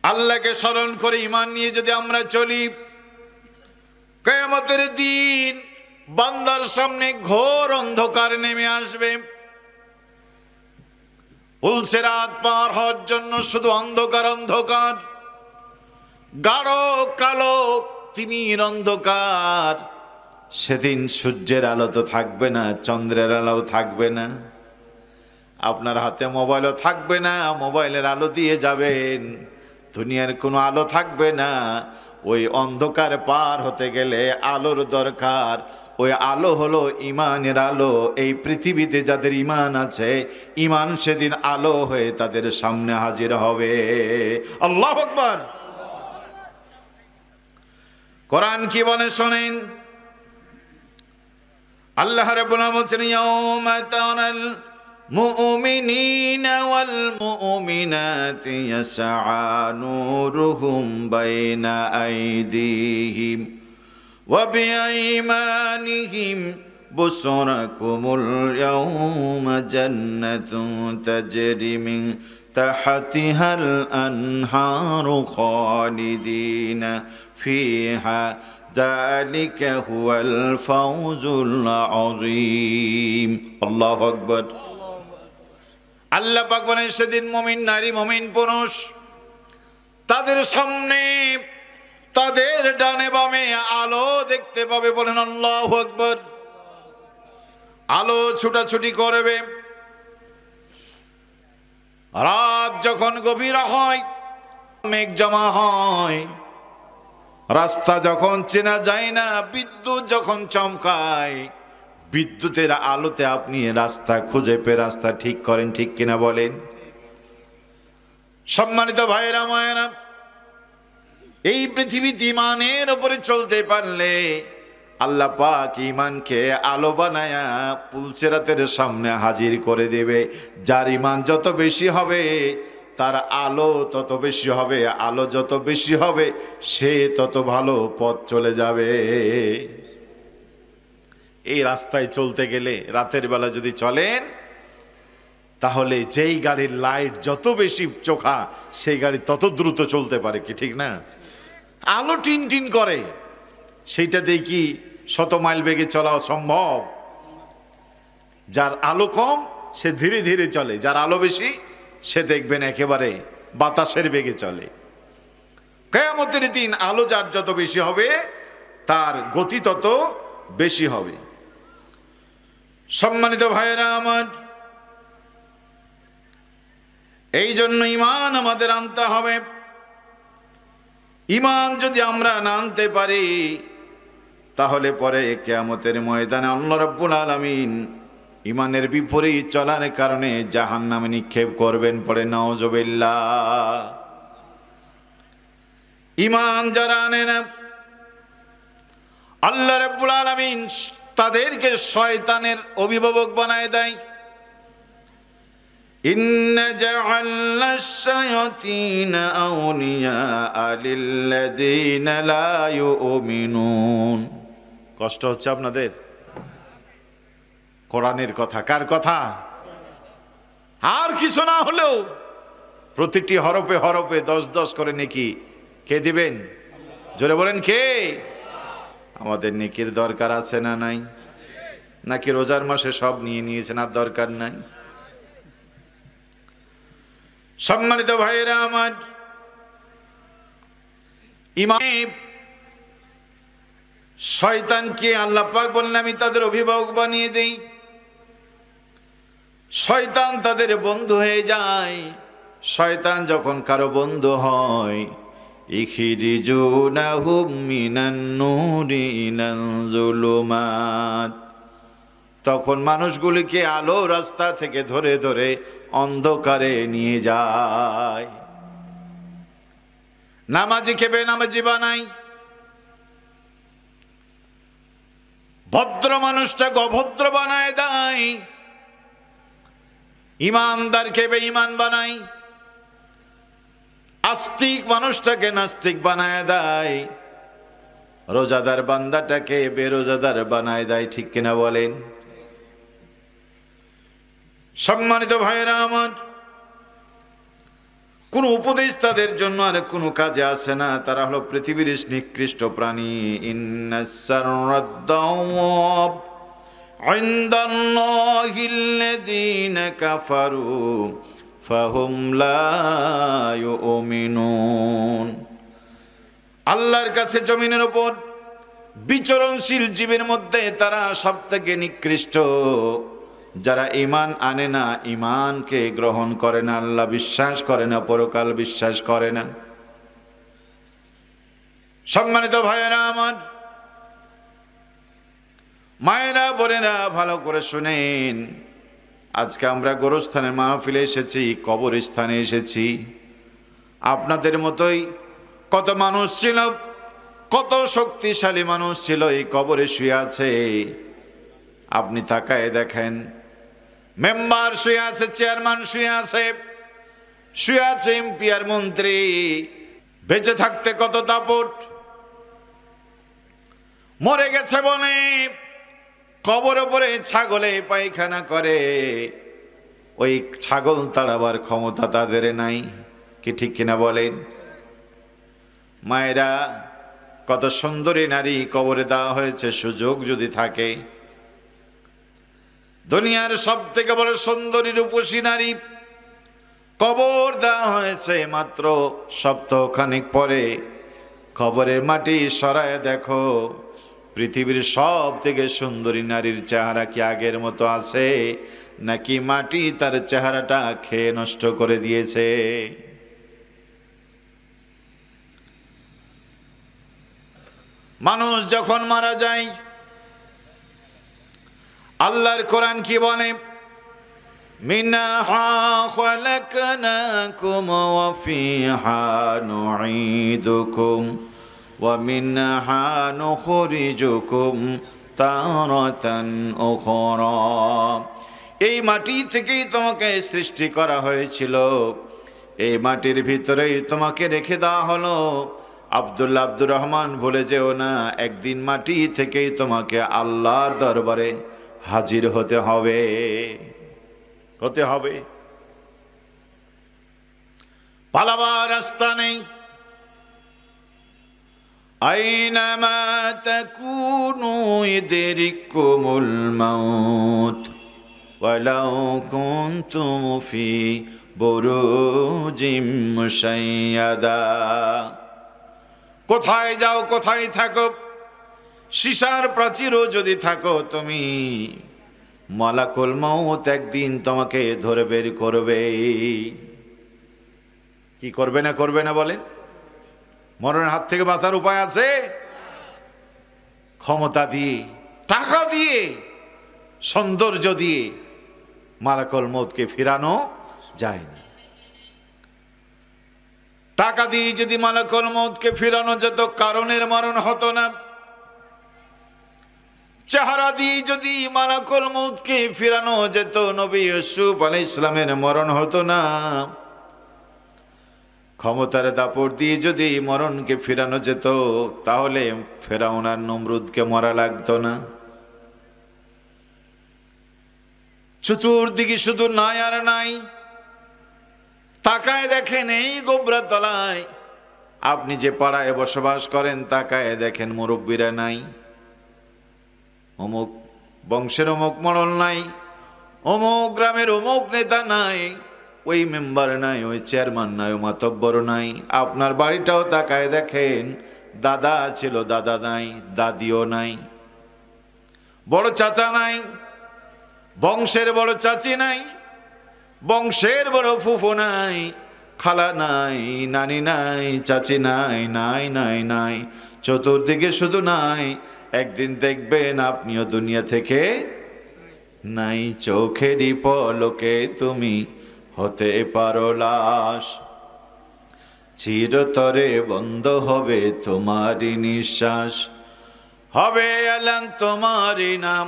আল্লাহকে স্মরণ করে ঈমান নিয়ে যদি আমরা চলি, কিয়ামতের দিন বান্দার সামনে ঘোর অন্ধকার নেমে আসবে। পুলসিরাত পার হওয়ার জন্য শুধু অন্ধকার, অন্ধকার, গাঢ় কালো তিমির অন্ধকার। সেদিন সূর্যের আলো তো থাকবে না, চন্দ্রের আলো থাকবে না, আপনার হাতে মোবাইলও থাকবে না। মোবাইলের আলো দিয়ে যাবেন, দুনিয়ার কোনো আলো থাকবে না। ওই অন্ধকার পার হতে গেলে আলোর দরকার। ওই আলো হলো ঈমানের আলো। এই পৃথিবীতে যাদের ঈমান আছে, ঈমান সেদিন আলো হয়ে তাদের সামনে হাজির হবে। আল্লাহু আকবার। কোরআন কি বলে শোনেন। আল্লাহ রাব্বুল আলামিন বলেন, ইয়াউমা তারাল মুমিনিনা ওয়াল মুমিনাতি ইয়াসআ নূরুহুম বাইনা আইদিহিম ওয়া বিআইমানিহিম বুশরাকুমুল ইয়াউমা জান্নাতুন তাজরি মিন তাহতিহাল আনহারু খালিদিনা ফিহা যালিকা হুয়াল ফাওজুল আযীম। আল্লাহু আকবার। আল্লাহ পাক বলেন, সেদিন মুমিন নারী, মুমিন পুরুষ, তাদের সামনে, তাদের ডানে বামে আলো দেখতে পাবে। বলেন আল্লাহু আকবার। আলো ছুটাছুটি করবে। রাত যখন গভীর হয়, মেঘ জমা হয়, রাস্তা যখন চেনা যায় না, বিদ্যুৎ যখন চমকায়, বিদ্যুতের আলোতে আপনি রাস্তা খুঁজে পেয়ে রাস্তা ঠিক করেন, ঠিক কিনা বলেন? সম্মানিত ভাইয়েরা মায়েরা, এই পৃথিবীতে ঈমানের উপরে চলতে পারলে আল্লাহ পাক ঈমানকে আলো বানায়া পুলসিরাতের সামনে হাজির করে দেবে। যার ঈমান যত বেশি হবে, তার আলো তত বেশি হবে। আলো যত বেশি হবে, সে তত ভালো পথ চলে যাবে। এই রাস্তায় চলতে গেলে রাতের বেলা যদি চলেন, তাহলে যেই গাড়ির লাইট যত বেশি চোখা, সেই গাড়ি তত দ্রুত চলতে পারে, কি ঠিক না? আলো টিন টিন করে, সেইটা দিয়ে কি 100 মাইল বেগে চলা সম্ভব? যার আলো কম সে ধীরে ধীরে চলে, যার আলো বেশি সে দেখবেন একেবারে বাতাসের বেগে চলে। কিয়ামতের দিন আলো যার যত বেশি হবে, তার গতি তত বেশি হবে। সম্মানিত ভাইয়েরা আমার, এই জন্য ঈমান আমাদের আনতে হবে। ঈমান যদি আমরা না আনতে পারি, তাহলে পরে কিয়ামতের ময়দানে আল্লাহ রাব্বুল আলামিন ঈমানের বিপরীত চলার কারণে জাহান্নামে নিক্ষেপ করবেন। পড়ে নাউজুবিল্লাহ। ঈমান যারা আনে না, আল্লাহ রাব্বুল আলামিন তাদেরকে শয়তানের অভিভাবক বানায় দেয়। ইন্না জাআলনা শায়াতিনা আউলিয়া লিল্লাযিনা লা ইউমিনুন। কষ্ট হচ্ছে আপনাদের? কোরআনের কথা। কার কথা? আর কিছু না হলেও প্রতিটি হরফে হরফে 10 করে নেকি কে দিবেন? জোরে বলেন কে? আমাদের নেকির দরকার আছে না নাই? নাকি রোজার মাসে সব নিয়ে নিয়েছেন, আর দরকার নাই? সম্মানিত ভাইয়েরা আমার, ইমাম শয়তানকে আল্লাহ পাক বলেন আমি তাদের অভিভাবক বানিয়ে দেই, শয়তান তাদের বন্ধু হয়ে যায়। শয়তান যখন কারো বন্ধু হয়, ইখরিজুনাহুম মিনান নূরি ইলাল যুলুমাত, তখন মানুষগুলিকে আলো রাস্তা থেকে ধরে ধরে অন্ধকারে নিয়ে যায়। নামাজিকে বেনামাজি বানাই, ভদ্র মানুষটাকে অভদ্র বানায় দেয়, ইমানদারকে বেঈমান বানাই, আস্তিক মানুষটাকে নাস্তিক বানায় দেয়, রোজাদার বান্দাটাকে বেরোজাদার বানায় দেয়। ঠিক কিনা বলেন? সম্মানিত ভাইয়েরা আমার, কোন উপদেশ তাদের জন্য আর কোনো কাজে আসে না। তারা হলো পৃথিবীর নিকৃষ্ট প্রাণী। ইন্নাস সাররাদ-দাওয়াব ইনদাল্লাহিল্লাযীনা কাফারু ফাহুম লা ইউমিনুন। আল্লাহর কাছে জমিনের উপর বিচরণশীল জীবের মধ্যে তারা সবথেকে নিকৃষ্ট, যারা ঈমান আনে না, ঈমানকে গ্রহণ করে না, আল্লাহ বিশ্বাস করে না, পরকাল বিশ্বাস করে না। সম্মানিত ভাইয়েরা আমার, মায়েরা বোনেরা, ভালো করে শুনেন। আজকে আমরা গোরস্থানের মাহফিলে এসেছি, কবরস্থানে এসেছি। আপনাদের মতোই কত মানুষ ছিল, কত শক্তিশালী মানুষ ছিল এই কবরে শুয়ে আছে। আপনি তাকায় দেখেন, মেম্বার শুয়ে আছে, চেয়ারম্যান শুয়ে আছে, শুয়ে আছে এমপি আর মন্ত্রী। বেঁচে থাকতে কত দাপট, মরে গেছে বলে কবর উপরে ছাগলে পায়খানা করে, ওই ছাগল তাড়াবার ক্ষমতা তাদের নাই। কি ঠিক কিনা বলেন? মায়েরা, কত সুন্দরী নারী কবরে দেওয়া হয়েছে। সুযোগ যদি থাকে, দুনিয়ার সব থেকে বড় সুন্দরী রূপসী নারী কবর দেওয়া হয়েছে মাত্র সপ্তাহখানেক পরে। কবরের মাটি সরায় দেখো, পৃথিবীর সব থেকে সুন্দরী নারীর চেহারা কি আগের মতো আছে, নাকি মাটি তার চেহারাটা খেয়ে নষ্ট করে দিয়েছে? মানুষ যখন মারা যায়, আল্লাহর কোরআন কি বলে? মিনহা খালাকনাকুম ওয়া ফিহা নুঈদুকুম ওয়া মিনহা নুখরিজুকুম তারাতান উখরা। এই মাটি থেকেই তোমাকে সৃষ্টি করা হয়েছিল, এই মাটির ভিতরেই তোমাকে রেখে দেওয়া হলো। আব্দুল্লাহ আব্দুর রহমান, ভুলে যেও না, একদিন মাটি থেকেই তোমাকে আল্লাহর দরবারে হাজির হতে হবে, হতে হবে। পালাবার রাস্তা নেই। আইনামা তাকুনু ইদরিকুমুল মাউত ওয়ালাউ কুনতুম ফি বুরুজিম মুশাইয়াদা। কোথায় যাও, কোথায় থাকো, সীসার প্রাচীরও যদি থাকো তুমি, মালাকুল মউত একদিন তোমাকে ধরে বের করবে। কি করবে না করবে না বলেন? মরণের হাত থেকে বাঁচার উপায় আছে? ক্ষমতা দিয়ে, টাকা দিয়ে, সৌন্দর্য দিয়ে মালাকুল মউতকে ফিরানো যায় না। টাকা দিয়ে যদি মালাকুল মউতকে ফিরানো যেত, কারণের মরণ হতো না। চেহারা দিয়ে যদি মালাকুল মউতকে ফিরানো যেত, নবী ইউসুফ আলাইহিস সালামের মরণ হতো না। ক্ষমতার দাপট দিয়ে যদি মরণকে ফিরানো যেত, তাহলে ফেরাউন আর নমরুদকে মরা লাগতো না। চতুর্দিকে শুধু নাই আর নাই। তাকায় দেখেন এই গোবরা তলায়, আপনি যে পাড়ায় বসবাস করেন, তাকায় দেখেন মুরব্বীরা নাই, অমুক বংশের অমুক মরল নাই, অমুক গ্রামের অমুক নেতা নাই, ওই মেম্বার নাই, ওই চেয়ারম্যান নাই, ও মাতব্বর নাই। আপনার বাড়িটাও তাকায় দেখেন, দাদা ছিল দাদা নাই, দাদিও নাই, বড় চাচা নাই, বংশের বড় চাচি নাই, বংশের বড় ফুফু নাই, খালা নাই, নানি নাই, চাচি নাই, নাই নাই নাই, চতুর্দিকে শুধু নাই। একদিন দেখবেন আপনিও দুনিয়া থেকে নাই। চোখেরই পলকে তুমি হতে পারো লাশ, চিরতরে বন্ধ হবে তোমারই নিঃশ্বাস। হবে এলান তোমারই নাম,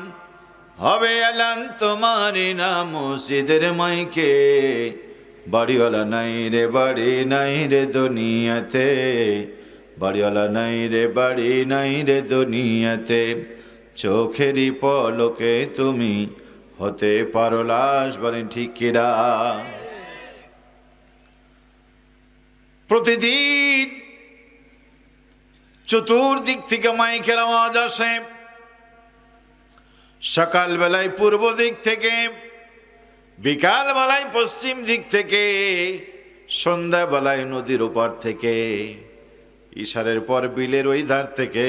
হবে এলান তোমারই নাম মসজিদের মাইকে। বাড়িওয়ালা নাই রে বাড়ি নাই রে দুনিয়াতে, বাড়িওয়ালা নাই রে বাড়ি নাই রে দুনিয়াতে। চোখেরই পলকে তুমি হতে পারো লাশ, বলেন ঠিক কিনা? প্রতিদিন চতুর্দিক থেকে মাইকের আওয়াজ আসে। সকাল বেলায় পূর্ব দিক থেকে, বিকাল বেলায় পশ্চিম দিক থেকে, সন্ধ্যা বেলায় নদীর ওপার থেকে, ইশারের পর বিলের ওই ধার থেকে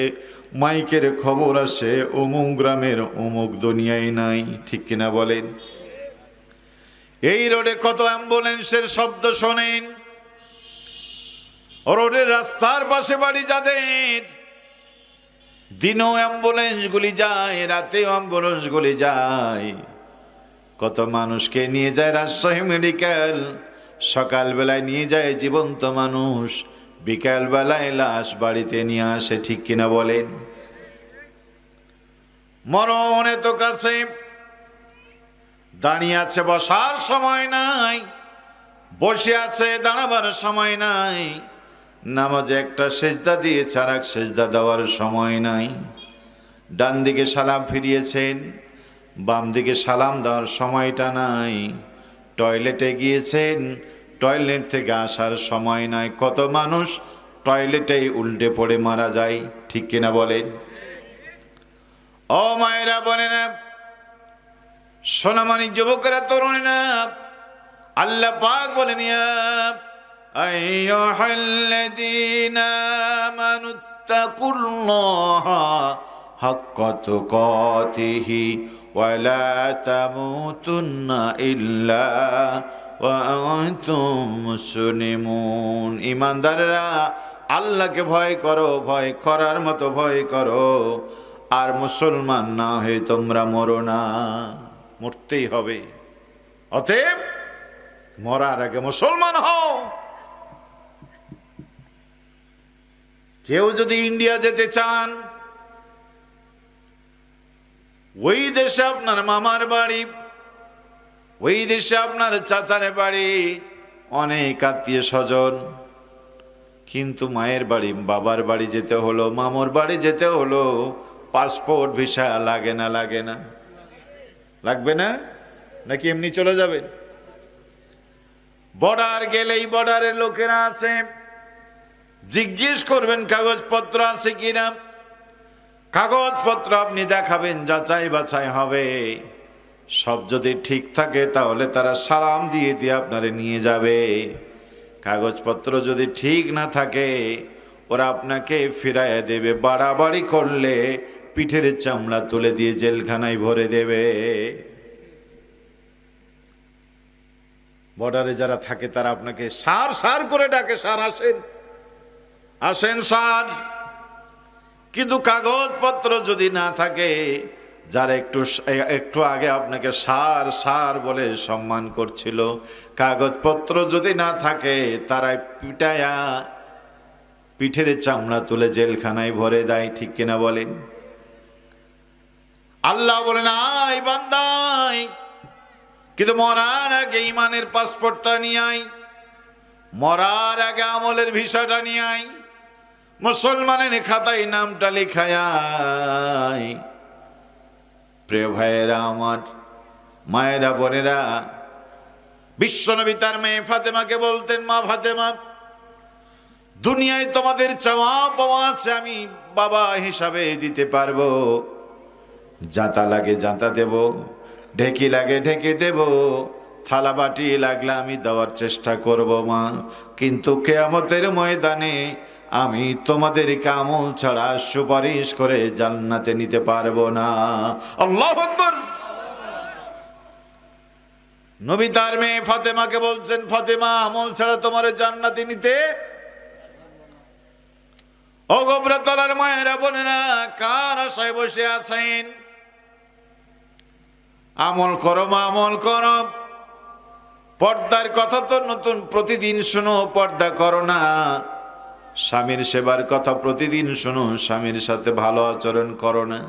মাইকের খবর আসে অমুক গ্রামের অমুক দুনিয়ায় নাই। ঠিক কিনা বলেন? এই রোডে কত অ্যাম্বুলেন্সের শব্দ শোনেন। রোডের রাস্তার পাশে বাড়ি যাদের, দিনও অ্যাম্বুলেন্সগুলি যায়, রাতেও অ্যাম্বুলেন্সগুলি যায়। কত মানুষকে নিয়ে যায় রাজশাহী মেডিকেল, সকালবেলায় নিয়ে যায় জীবন্ত মানুষ, বিকালবেলায় লাশ বাড়িতে নিয়ে আসে। ঠিক কিনা বলেন? মরণ এত কাছে, দাঁড়িয়ে আছে বসার সময় নাই, বসে আছে দাঁড়াবার সময় নাই, নামাজে একটা সেজদা দিয়েছে আর এক সেজদা দেওয়ার সময় নাই। ডান দিকে সালাম ফিরিয়েছেন, বাম দিকে সালাম দেওয়ার সময়টা নাই। টয়লেটে গিয়েছেন, টয়লেট থেকে আসার সময় নাই। কত মানুষ টয়লেটেই উল্টে পড়ে মারা যায়। ঠিক কিনা বলেন? ও মায়েরা, বোনেরা, সোনামানি যুবকেরা, তরুণীরা, আল্লাহ পাক বলেন, ইয়া আইয়ুহাল্লাযীনা আমানুত্তাকুল্লাহা হাক্কা তুকাতিহি ওয়া লা তামুতুন্না ইল্লা ওয়া আনতুম মুসলিমুন। ঈমানদাররা, আল্লাহকে ভয় করো, ভয় করার মতো ভয় করো, আর মুসলমান না হয়ে তোমরা মরো না। মরতেই হবে, অতএব মরার আগে মুসলমান হও। কেউ যদি ইন্ডিয়া যেতে চান, ওই দেশে আপনার মামার বাড়ি, ওই দেশে আপনার চাচার বাড়ি, অনেক আত্মীয় স্বজন, কিন্তু মায়ের বাড়ি বাবার বাড়ি যেতে হলো, মামুর বাড়ি যেতে হলো, পাসপোর্ট ভিসা লাগে না? লাগে না? লাগবে না? নাকি এমনি চলে যাবেন? বর্ডার গেলেই বর্ডারের লোকেরা আছে, জিজ্ঞেস করবেন কাগজপত্র আছে কিনা। কাগজপত্র আপনি দেখাবেন, যাচাই বাছাই হবে। সব যদি ঠিক থাকে তাহলে তারা সালাম দিয়ে দিয়ে আপনারে নিয়ে যাবে। কাগজপত্র যদি ঠিক না থাকে, ওরা আপনাকে ফিরাইয়া দেবে। বাড়াবাড়ি করলে পিঠের চামড়া তুলে দিয়ে জেলখানায় ভরে দেবে। বর্ডারে যারা থাকে তারা আপনাকে সার সার করে ডাকে, সার আসেন, আসেন স্যার। কিন্তু কাগজপত্র যদি না থাকে, যারা একটু আগে আপনাকে স্যার স্যার বলে সম্মান করছিল, কাগজপত্র যদি না থাকে, তারাই পিটায়া পিঠের চামড়া তুলে জেলখানায় ভরে দেয়। ঠিক কিনা বলেন? আল্লাহ বলেন, আয় বান্দাই, কিন্তু মরার আগে ইমানের পাসপোর্টটা নিয়ে আয়, মরার আগে আমলের ভিসাটা নিয়ে আয়, মুসলমানের খাতায় নামটা লেখায় আয়। প্রিয় ভাইয়েরা আমার, মায়েরা, বোনেরা, বিশ্বনবী তার মেয়ে ফাতেমাকে বলতেন, মা ফাতেমা, দুনিয়ায় তোমাদের চাওয়া পাওয়া আছে, আমি বাবা হিসাবে দিতে পারবো। জাঁতা লাগে জাঁতা দেব, ঢেকি লাগে ঢেকে দেব, থালা বাটি লাগলে আমি দেওয়ার চেষ্টা করব মা, কিন্তু কিয়ামতের ময়দানে আমি তোমাদেরকে আমল ছাড়া সুপারিশ করে জান্নাতে নিতে পারবো না। আল্লাহু আকবার। নবী তার মেয়ে ফাতেমাকে বলছেন, ফাতেমা, আমল ছাড়া তোমার জান্নাতে নিতে। ও গোবরাতলার মায়েরা, বোনেরা, কার আশায় বসে আছেন? আমল করো মা, আমল করো। পর্দার কথা তো নতুন প্রতিদিন শুনো, পর্দা করো না। স্বামীর সেবার কথা প্রতিদিন শুনো, স্বামীর সাথে ভালো আচরণ করো না।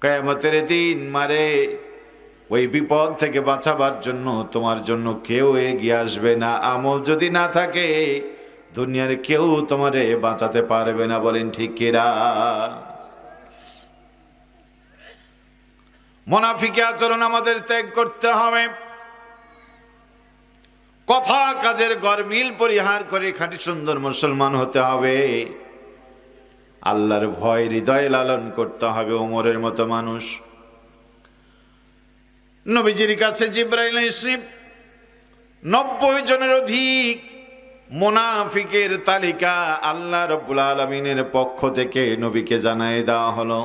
কিয়ামতের দিন মারে ওই বিপদ থেকে বাঁচাবার জন্য তোমার জন্য কেউ এগিয়ে আসবে না। আমল যদি না থাকে দুনিয়ার কেউ তোমারে বাঁচাতে পারবে না। বলেন ঠিক কিনা? মুনাফিকি আচরণ আমাদের ত্যাগ করতে হবে। কথা কাজের গরমিল পরিহার করে খাঁটি সুন্দর মুসলমান হতে হবে। আল্লাহর ভয় হৃদয়ে লালন করতে হবে। ওমরের মতো মানুষ। নবীজির কাছে জিবরাইল এসে 90 জনের অধিক মুনাফিকের তালিকা আল্লাহ রাব্বুল আলামিনের পক্ষ থেকে নবীকে জানায় দেওয়া হলো।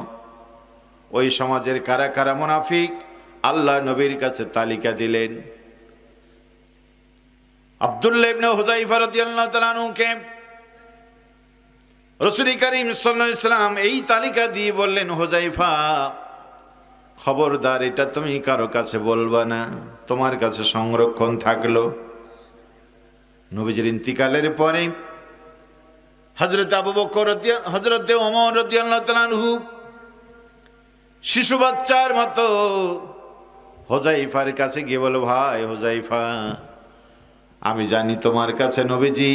ওই সমাজের কারা কারা মুনাফিক আল্লাহ নবীর কাছে তালিকা দিলেন। আব্দুল্লাহ ইবনে হুযায়ফা রাদিয়াল্লাহু তাআলা আনহুকে রাসূল করিম সাল্লাল্লাহু আলাইহি ওয়াসাল্লাম এই তালিকা দিয়ে বললেন, হুযায়ফা, খবরদার, এটা তুমি কারো কাছে বলবা না, তোমার কাছে সংরক্ষণ থাকলো। নবীজির ইন্তিকালের পরে হযরত আবু বকর হযরত ওমর রাদিয়াল্লাহু তাআলা আনহু শিশু বাচ্চার মতো হুযায়ফার কাছে গিয়ে বলে, ভাই হুযায়ফা, আমি জানি তোমার কাছে নবীজি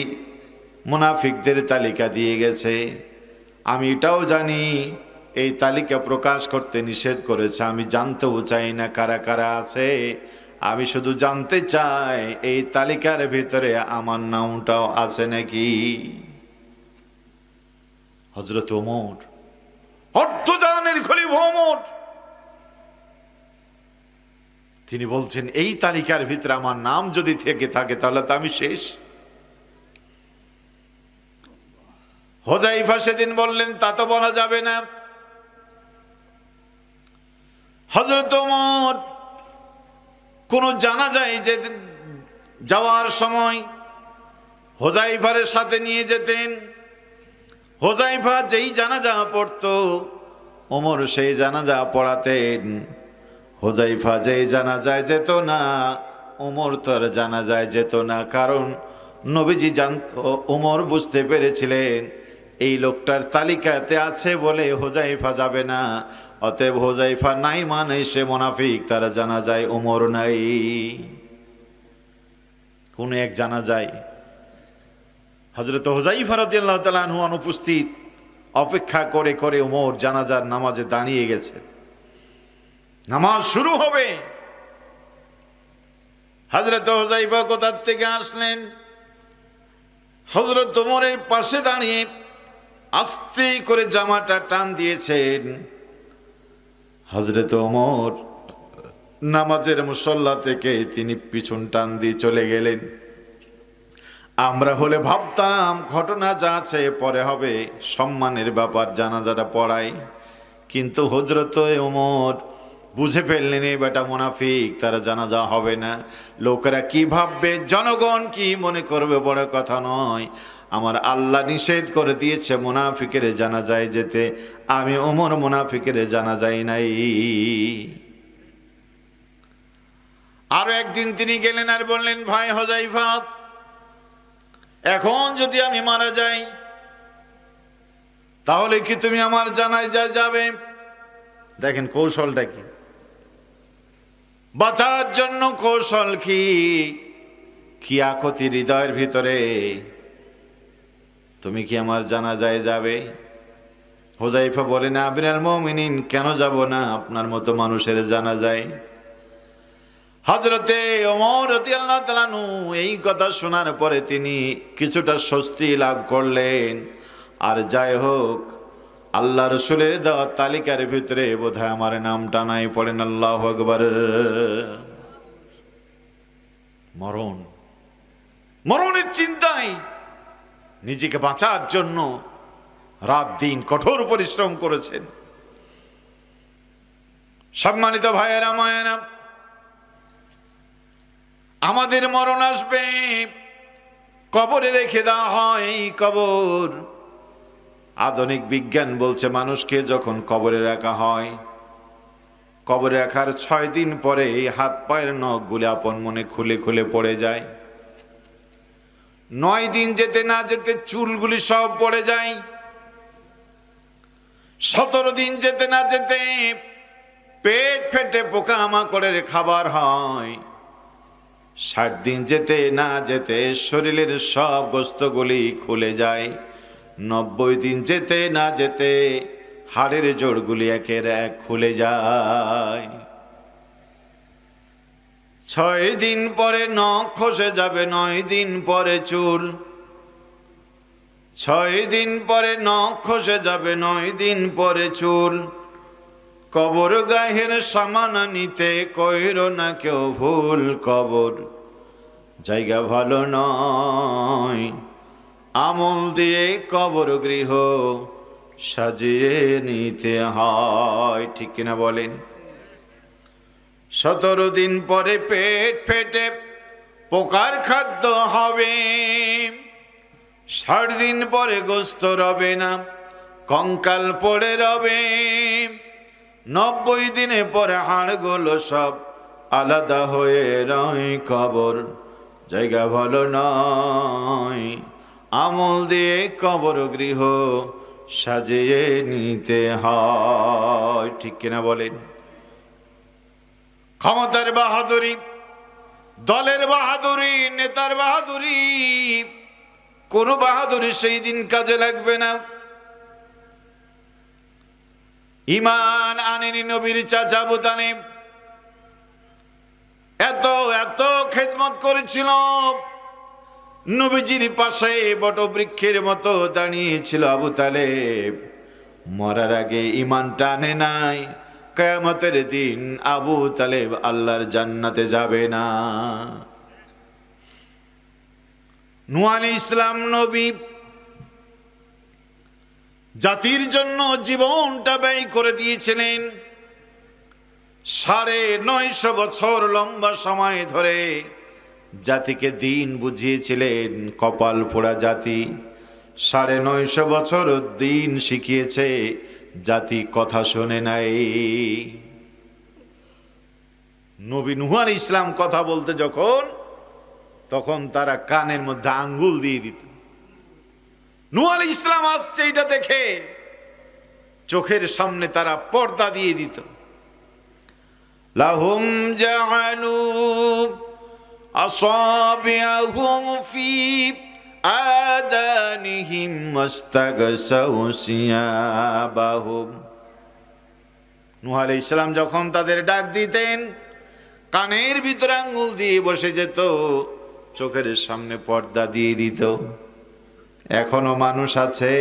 মুনাফিকদের তালিকা দিয়ে গেছে। আমি এটাও জানি এই তালিকা প্রকাশ করতে নিষেধ করেছে। আমি জানতেও চাই না কারা কারা আছে। আমি শুধু জানতে চাই এই তালিকার ভিতরে আমার নামটাও আছে নাকি। হযরত ওমর, অর্ধজাহানের খলিফা ওমর, তিনি বলছেন, এই তালিকার ভিতরে আমার নাম যদি থেকে থাকে তাহলে তো আমি শেষ। হুযায়ফা সেদিন বললেন, তা তো বলা যাবে না। হযরত ওমর কোন জানাজায় যে যাওয়ার সময় হুযায়ফার সাথে নিয়ে যেতেন। হুযায়ফা যেই জানাজা পড়তো ওমর সেই জানাজা পড়াতেন। হুযায়ফা যেই জানাজায় যেত না ওমর তার জানাজায় যেত না। কারণ নবীজি ওমর বুঝতে পেরেছিলেন এই লোকটার তালিকাতে আছে বলে হুযায়ফা যাবে না। অতএব হুযায়ফা নাই মানে সে মুনাফিক, তারা জানাজায় ওমর নাই। কোন এক জানাজায় হযরত হুযায়ফা রাদিয়াল্লাহু তাআলা আনহু অনুপস্থিত, অপেক্ষা করে করে ওমর জানাজার নামাজে দাঁড়িয়ে গেছে। নামাজ শুরু হবে। হযরত হুযায়ফা কোথা থেকে আসলেন? হযরত ওমরের পাশে দাঁড়িয়ে আস্তে করে জামাটা টান দিয়েছেন। হযরত ওমর নামাজের মুসল্লা থেকে তিনি পিছন টান দিয়ে চলে গেলেন। আমরা হলে ভাবতাম ঘটনা যা আছে পরে হবে, সম্মানের ব্যাপার, জানাজাটা পড়াই। কিন্তু হযরত ওমর বুঝে ফেললেন এই বেটা মুনাফিক, তারা জানাজা হবে না। লোকেরা কি ভাববে, জনগণ কি মনে করবে বড় কথা নয়। আমার আল্লাহ নিষেধ করে দিয়েছে মুনাফিকের জানাজায় যেতে। আমি ওমর মুনাফিকের জানাজাই নাই। আরো একদিন তিনি গেলেন আর বললেন, ভাই হুযায়ফা, এখন যদি আমি মারা যাই তাহলে কি তুমি আমার জানাজায় যাবে? দেখেন কৌশলটা কি, বাঁচার জন্য কৌশল কি, কি আকুতি হৃদয়ের ভিতরে। তুমি কি আমার জানাজায় যাবে? হুযায়ফা বলেন, আমিরুল মুমিনিন, কেন যাব না, আপনার মতো মানুষের জানাজায়। হযরতে ওমর রাদিয়াল্লাহু তাআলা আনহু এই কথা শোনার পরে তিনি কিছুটা স্বস্তি লাভ করলেন। আর যাই হোক, আল্লাহ রাসূলের দেওয়া তালিকার ভিতরে বোধহয় আমার নামটা নাই। পড়েন আল্লাহু আকবার। মরণ, মরণের চিন্তায় নিজেকে বাঁচার জন্য রাত দিন কঠোর পরিশ্রম করেছেন। সম্মানিত ভাইয়েরা মায়েরা, আমাদের মরণ আসবে, কবরে রেখে দেওয়া হয়। কবর, আধুনিক বিজ্ঞান বলছে মানুষকে যখন কবরে রাখা হয়, কবরে রাখার 6 দিন পরে হাত পায়ের নখগুলি আপন মনে খুলে খুলে পড়ে যায়। 9 দিন যেতে না যেতে চুলগুলি সব পড়ে যায়। 17 দিন যেতে না যেতে পেট ফেটে পোকামাকড়ের খাবার হয়। 60 দিন যেতে না যেতে শরীরের সব গোস্তগুলি খুলে যায়। 90 দিন যেতে না যেতে হাড়ের জোড়গুলি একের এক খুলে যায়। 6 দিন পরে নখ খসে যাবে, 9 দিন পরে চুল। 6 দিন পরে নখ খসে যাবে, 9 দিন পরে চুল। কবর গায়ের সামান নিতে কইরো না কেউ ভুল। কবর জায়গা ভালো নয়, আমল দিয়ে কবর গৃহ সাজিয়ে নিতে হয়। ঠিক কিনা বলেন? 17 দিন পরে পেট ফেটে পোকার খাদ্য হবে। 60 দিন পরে গোস্ত রবে না, কঙ্কাল পড়ে রবে। 90 দিনে পরে হাড়গুলো সব আলাদা হয়ে রয়। কবর জায়গা ভালো নয়, আমল দিয়ে কবর গৃহ সাজিয়ে নিতে হয়। ঠিক কিনা বলেন? ক্ষমতার বাহাদুরি, দলের বাহাদুরি, নেতার বাহাদুরি, কোন বাহাদুরি সেই দিন কাজে লাগবে না। ঈমান আনেনি নবীর চাচা আবু তালেব, এত এত খেদমত করেছিল, নবীজির পাশে বটবৃক্ষের মতো দাঁড়িয়েছিল আবু তালেব। মরার আগে ঈমানটা আনে নাই। কিয়ামতের দিন আবু তালেব আল্লাহর জান্নাতে যাবে না। নূহ আলাইহিস সালাম নবী জাতির জন্য জীবনটা ব্যয় করে দিয়েছিলেন। 950 বছর লম্বা সময় ধরে জাতিকে দিন বুঝিয়েছিলেন। কপাল পোড়া জাতি, 950 বছর দিন শিখিয়েছে, জাতি কথা শোনে নাই। নবী নূহ আলাইহিস সালাম কথা বলতে তখন তারা কানের মধ্যে আঙ্গুল দিয়ে দিত। নূহ আলাইহিস সালাম আসছে এটা দেখে চোখের সামনে তারা পর্দা দিয়ে দিত। লাহুম জাআলু আসাবিআহুম ফি আদানিহিম ওয়াস্তাগসাউ সিয়াবাহুম। নূহ আলাইহিস সালাম যখন তাদের ডাক দিতেন, কানের ভিতরে আঙ্গুল দিয়ে বসে যেত, চোখের সামনে পর্দা দিয়ে দিত। এখনো মানুষ আছে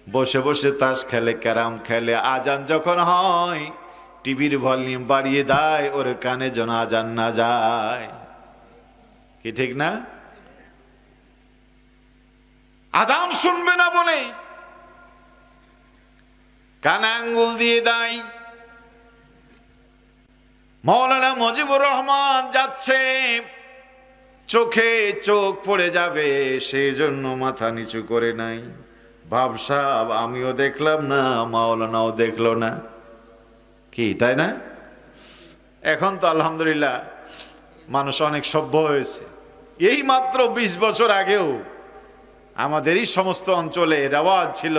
বসে বসে তাস খেলে, ক্যারাম খেলে, আজান যখন হয় টিভির ভলিউম বাড়িয়ে দেয় ওর কানে যেন আজান না যায়। কি ঠিক না? আজান শুনবে না বলে কানে আঙ্গুল দিয়ে দেয়। মাওলানা মুজিবুর রহমান যাচ্ছে, চোখে চোখ পড়ে যাবে, সেই জন্য মাথা নিচু করে নাই। ভাবসাব আমিও দেখলাম না, মাওলানাও দেখলো না। কি তাই না? এখন তো আলহামদুলিল্লাহ মানুষ অনেক সভ্য হয়েছে। এই মাত্র 20 বছর আগেও আমাদেরই সমস্ত অঞ্চলে রেওয়াজ ছিল,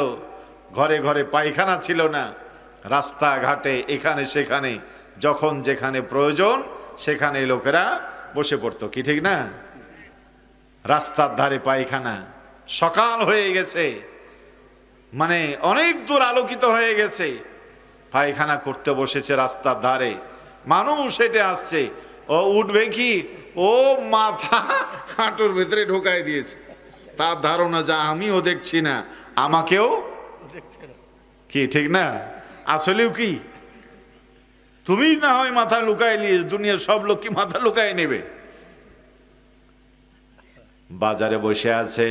ঘরে ঘরে পায়খানা ছিল না, রাস্তাঘাটে এখানে সেখানে যখন যেখানে প্রয়োজন সেখানে লোকেরা বসে পড়তো, কি ঠিক না? রাস্তার ধারে পায়খানা, সকাল হয়ে গেছে, মানে অনেক দূর আলোকিত হয়ে গেছে, পায়খানা করতে বসেছে রাস্তার ধারে, মানুষ হেঁটে আসছে, ও উঠবে কি, ও মাথা হাঁটুর ভেতরে ঢোকাই দিয়েছে, তার ধারণা যা আমিও দেখছি না আমাকেও, কি ঠিক না? আসলেও কি তুমি না হয় মাথা লুকায় নিয়ে, দুনিয়ার সব লোক কি মাথা লুকায় নেবে? বাজারে বসে আছে,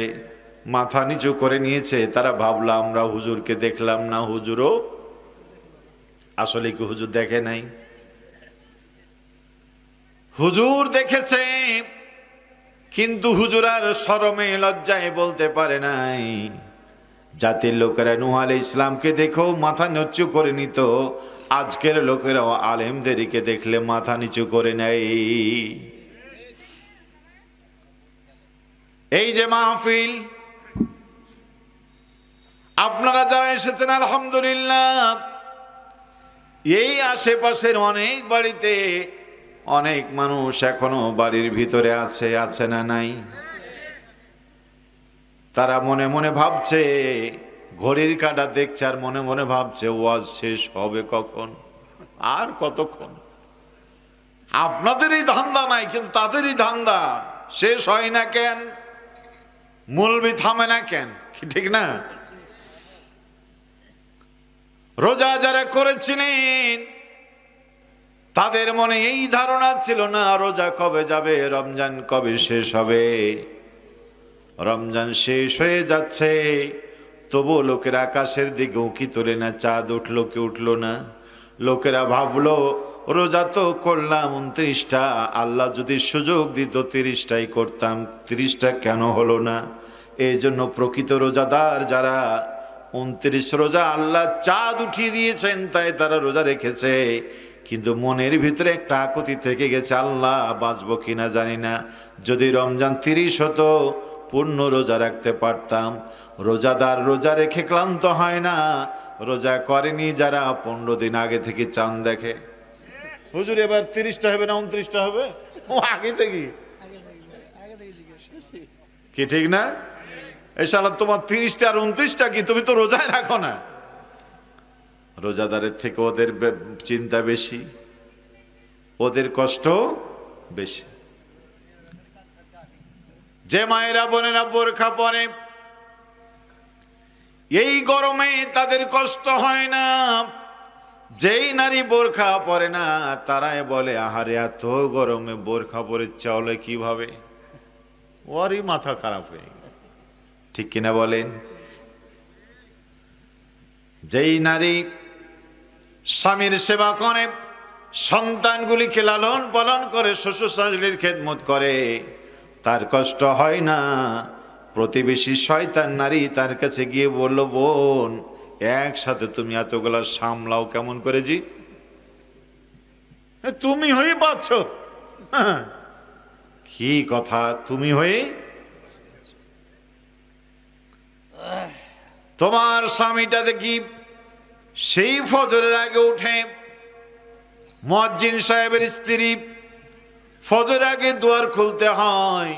মাথা নিচু করে নিয়েছে, তারা ভাবলো আমরা হুজুরকে দেখলাম না, হুজুরও আসলে কি হুজুর দেখে নাই? হুজুর দেখেছে, কিন্তু হুজুর আর শরমে লজ্জায় বলতে পারে নাই। জাতির লোকেরা নূহ আলাইহিস ইসলামকে দেখেও মাথা নিচু করে নিত, আজকের লোকেরাও আলেমদেরকে দেখলে মাথা নিচু করে নেয়। এই যে মাহফিল, আপনারা যারা এসেছেন আলহামদুলিল্লাহ, এই আশেপাশের অনেক বাড়িতে অনেক মানুষ এখনো বাড়ির ভিতরে আছে, আছে না নাই? তারা মনে মনে ভাবছে, ঘড়ির কাঁটা দেখছে আর মনে মনে ভাবছে ওয়াজ শেষ হবে কখন, আর কতক্ষণ? আপনাদেরই ধান্দা নাই, কিন্তু তাদেরই ধান্দা, শেষ হয় না কেন, মুলবি থামে না কেন, কি ঠিক না? রোজা যারা করেছিলেন তাদের মনে এই ধারণা ছিল না রোজা কবে যাবে, রমজান কবে শেষ হবে। রমজান শেষ হয়ে যাচ্ছে, তবু লোকেরা আকাশের দিকে উঁকি তোলে না, চাঁদ উঠলো কি উঠলো না। লোকেরা ভাবলো রোজা তো করলাম 29টা, আল্লাহ যদি সুযোগ দিত 30টাই করতাম, 30টা কেন হলো না? এই জন্য প্রকৃত রোজাদার যারা 29 রোজা আল্লাহ চাঁদ উঠিয়ে দিয়েছেন তাই তারা রোজা রেখেছে, কিন্তু মনের ভিতরে একটা আকুতি থেকে গেছে, আল্লাহ বাঁচবো কিনা জানি না, যদি রমজান 30 হতো পূর্ণ রোজা রাখতে পারতাম। রোজাদার রোজা রেখে ক্লান্ত হয় না, রোজা করেনি যারা 15 দিন আগে থেকে চাঁদ দেখে, হুজুর এবার 30টা হবে না 29টা হবে, ও আগে থেকে, কি ঠিক না? এই শালা তোমার 30টা আর 29টা কি, তুমি তো রোজায় রাখো না। রোজাদারের থেকে ওদের চিন্তা বেশি, ওদের কষ্ট বেশি। যে মায়েরা বোনেরা বোরখা পরে, এই গরমে তাদের কষ্ট হয় না। যেই নারী বোরখা পরে না তারাই বলে আহারে এত গরমে বোরখা পরে চলে কিভাবে, ওরই মাথা খারাপ হয়ে গেল, ঠিক কিনা বলেন? যেই নারী স্বামীর সেবা করে, সন্তানগুলিকে লালন পালন করে, শ্বশুর শাশুড়ির খেদমত করে, তার কষ্ট হয় না। প্রতিবেশী শয়তান নারী তার কাছে গিয়ে বলল, বোন একসাথে তুমি এতগুলা সামলাও কেমন করে জি? তুমি হয়ে পাচ্ছ, কি কথা, তুমি হয়ে, তোমার স্বামীটা দেখি সেই ফজরের আগে উঠে, মুয়াজ্জিন সাহেবের স্ত্রী, ফজর আগে দুয়ার খুলতে হয়,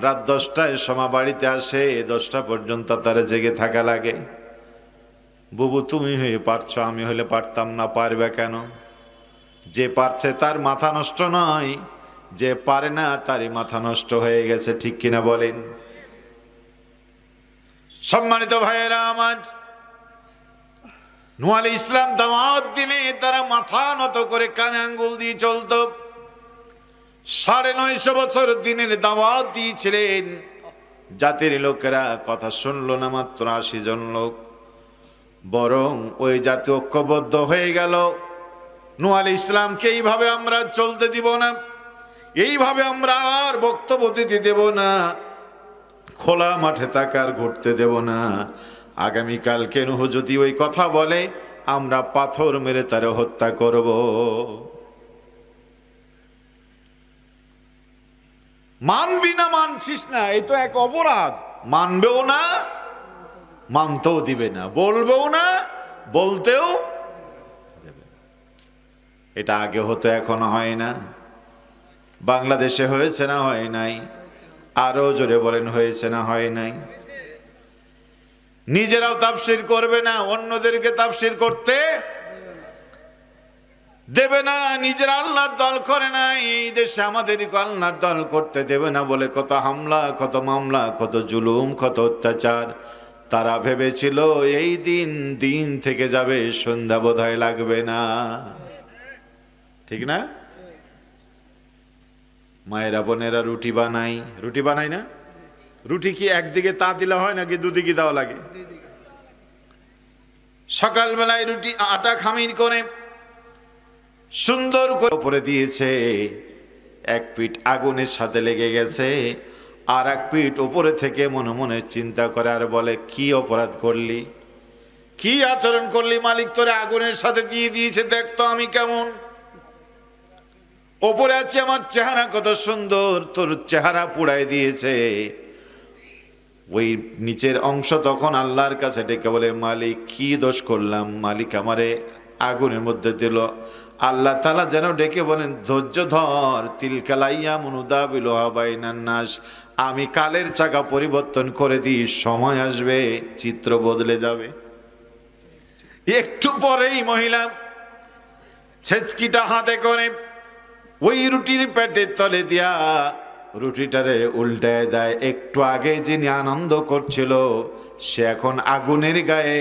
রাত 10টায় সমা বাড়িতে আসে, 10টা পর্যন্ত তারা জেগে থাকা লাগে। বুবু তুমি হয়ে পারছো, আমি হলে পারতাম না। পারবে কেন? যে পারছে তার মাথা নষ্ট নয়, যে পারে না তারই মাথা নষ্ট হয়ে গেছে, ঠিক কিনা বলেন? সম্মানিত ভাইয়েরা আমার, নূহ আলাইহিস ইসলাম দাওয়াত দিলে তারা মাথা নত করে কানে আঙ্গুল দিয়ে চলত। 950 বছর দিনের দাওয়াত দিয়েছিলেন, জাতির লোকেরা কথা শুনলো না মাত্র 80 জন লোক, বরং ওই জাতি ঐক্যবদ্ধ হয়ে গেল। নূহ আলাইহিস ইসলামকে এইভাবে আমরা চলতে দিব না, এইভাবে আমরা আর বক্তব্য দিতে দেব না, খোলা মাঠে তাকার ঘুরতে দেব না। আগামীকালকে নূহ যদি ওই কথা বলে আমরা পাথর মেরে তারে হত্যা করব। মানবি না মানছিস না, এই তো এক অপরাধ। মানবেও না, মানতেও দিবে না, বলবেও না, বলতেও এটা আগে হতো, এখন হয় না। বাংলাদেশে হয়েছে না হয় নাই? আরো জোরে বলেন, হয়েছে না হয় নাই? নিজেরাও তাফসীর করবে না, অন্যদেরকে তাফসীর করতে দেবে না। নিজেরা আল্লাহর দল করে না, এই দেশে আমাদেরকে আল্লাহর দল করতে দেবে না বলে কত হামলা, কত মামলা, কত জুলুম, কত অত্যাচার। তারা ভেবেছিল এই দিন দিন থেকে যাবে, সন্ধ্যা বোধহয় লাগবে না। ঠিক না? মায়েরা বোনেরা রুটি বানাই, রুটি বানাই না? রুটি কি একদিকে তা দিলে হয় নাকি দুদিকে দেওয়া লাগে? সকালবেলায় রুটি আটা খামির করে সুন্দর করে উপরে দিয়েছে, এক পিঠ আগুনের সাথে লেগে গেছে, আর এক পিঠ উপরে থেকে মনে মনে চিন্তা করে আর বলে, কি অপরাধ করলি, কি আচরণ করলি, মালিক তোরে আগুনের সাথে দিয়ে দিয়েছে, দেখতো আমি কেমন ওপরে আছি, আমার চেহারা কত সুন্দর, তোর চেহারা পুড়াই দিয়েছে। ওই নিচের অংশ তখন আল্লাহর কাছে ডেকে বলে, মালিক কি দোষ করলাম, মালিক আমারে আগুনের মধ্যে দিল। আল্লাহ তাআলা যেন ডেকে বলেন, ধৈর্য ধর, তিলকালাইয়া মুনুদাবিলুহা বাইনান নাস, আমি কালের চাকা পরিবর্তন করে দিই, সময় আসবে চিত্র বদলে যাবে। একটু পরেই মহিলা ছেচকিটা হাতে করে ওই রুটির পেটের তলে দিয়া রুটিটারে উল্টায় দেয়। একটু আগে যিনি আনন্দ করছিল সে এখন আগুনের গায়ে,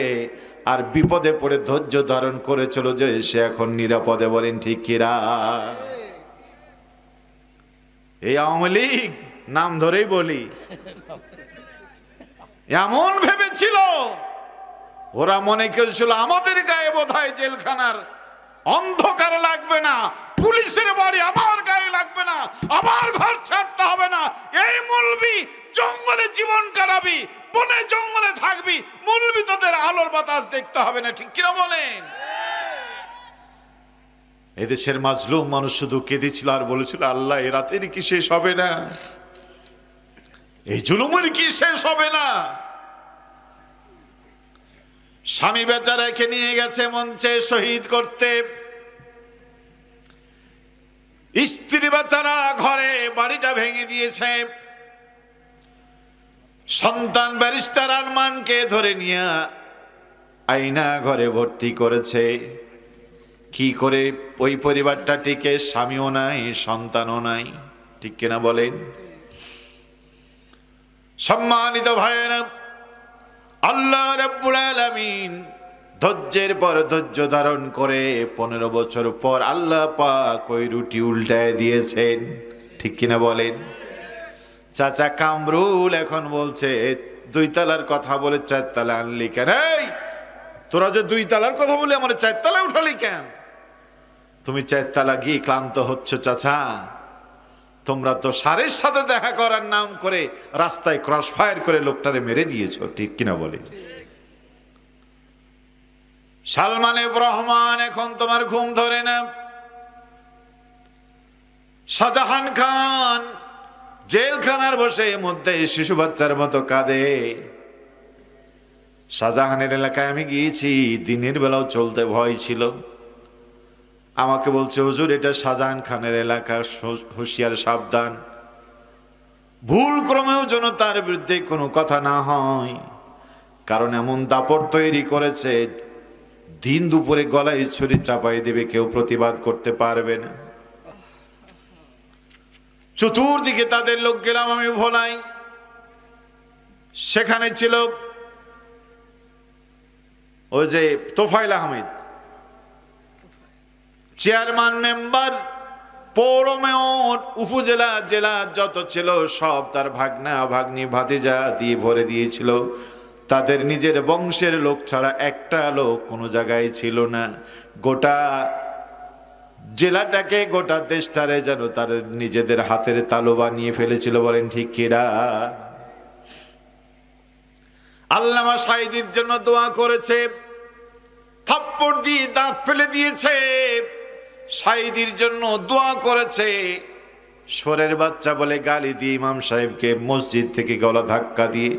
আর বিপদে পড়ে ধৈর্য ধারণ করেছিল যে সে এখন নিরাপদে। বলেন ঠিক কিরা? এই আওয়ামী লীগ নাম ধরেই বলি, এমন ভেবেছিল, ওরা মনে করেছিল আমাদের গায়ে বোধহয় জেলখানার অন্ধকার লাগবে না, পুলিশের বাড়ি আমার গায়ে লাগবে না, আমার ঘর ছাড়তে হবে না, এই মৌলবি জঙ্গলে জীবন কাটাবি, বনে জঙ্গলে থাকবি, মৌলবি তোদের আলোর বাতাস দেখতে হবে না। ঠিক কিনা বলেন? এদেশের মাজলুম মানুষ শুধু কেঁদেছিল আর বলেছিল, আল্লাহ এ রাতের কি শেষ হবে না, এই জুলুমের কি শেষ হবে না। স্বামী বেচারাকে নিয়ে গেছে মঞ্চে শহীদ করতে, স্ত্রী বেচারা ঘরে বাড়িটা ভেঙে দিয়েছে, সন্তান ব্যারিস্টার আরমানকে ধরে নিয়ে আয়না ঘরে ভর্তি করেছে। কি করে ওই পরিবারটা টিকে? স্বামীও নাই, সন্তানও নাই। ঠিক কিনা বলেন? সম্মানিত ভাইয়েরা, আল্লাহ রাব্বুল আলামিন ধৈর্যের পর ধৈর্য ধারণ করে 15 বছর পর আল্লাহ পাক ওই রুটি উল্টায় দিয়েছেন। ঠিক কিনা বলেন? চাচা কামরুল এখন বলছে 2 তলার কথা বলে 4 তলা আনলি কেন? এই তোরা যে 2 তলার কথা বলে আমার 4 তলা উঠালি কেন? তুমি 4 তলা গিয়ে ক্লান্ত হচ্ছ চাচা, তোমরা তো সারের সাথে দেখা করার নাম করে রাস্তায় ক্রস ফায়ার করে লোকটারে মেরে দিয়েছো। ঠিক কিনা বলে? সালমান এফ রহমান, এখন তোমার ঘুম ধরে না। শাহজাহান খান জেলখানার বসে মধ্যে শিশু বাচ্চার মতো কাঁদে। শাহজাহানের এলাকায় আমি গিয়েছি, দিনের বেলাও চলতে ভয় ছিল। আমাকে বলছে, হুজুর এটা শাহজাহান খানের এলাকা, হুঁশিয়ার, সাবধান, ভুল ক্রমেও যেন তার বিরুদ্ধে কোনো কথা না হয়, কারণ এমন দাপট তৈরি করেছে দিন দুপুরে গলায় ছুরি চাপাই দেবে, কেউ প্রতিবাদ করতে পারবে না। চতুর্দিকে তাদের লোক। গেলাম আমি ভোলাই, সেখানে ছিল ওই যে তোফাইল আহমেদ, চেয়ারম্যান, মেম্বার, পৌর মেয়র, উপজেলা, জেলা যত ছিল সব তার ভাগনা ভাগ্নি ভাতিজা দিয়ে ভরে দিয়েছিল। তাদের নিজের বংশের লোক ছাড়া একটা লোক কোনো জায়গায় ছিল না। গোটা জেলাটাকে, গোটা দেশটারে যেন তার নিজেদের হাতের তালু বানিয়ে ফেলেছিল। বলেন ঠিক কিনা? আল্লামা সাঈদীর জন্য দোয়া করেছে, থাপ্পড় দিয়ে দাঁত ফেলে দিয়েছে। সাঈদীর জন্য দোয়া করেছে, সোরের বাচ্চা বলে গালি দিয়ে ইমাম সাহেবকে মসজিদ থেকে গলা ধাক্কা দিয়ে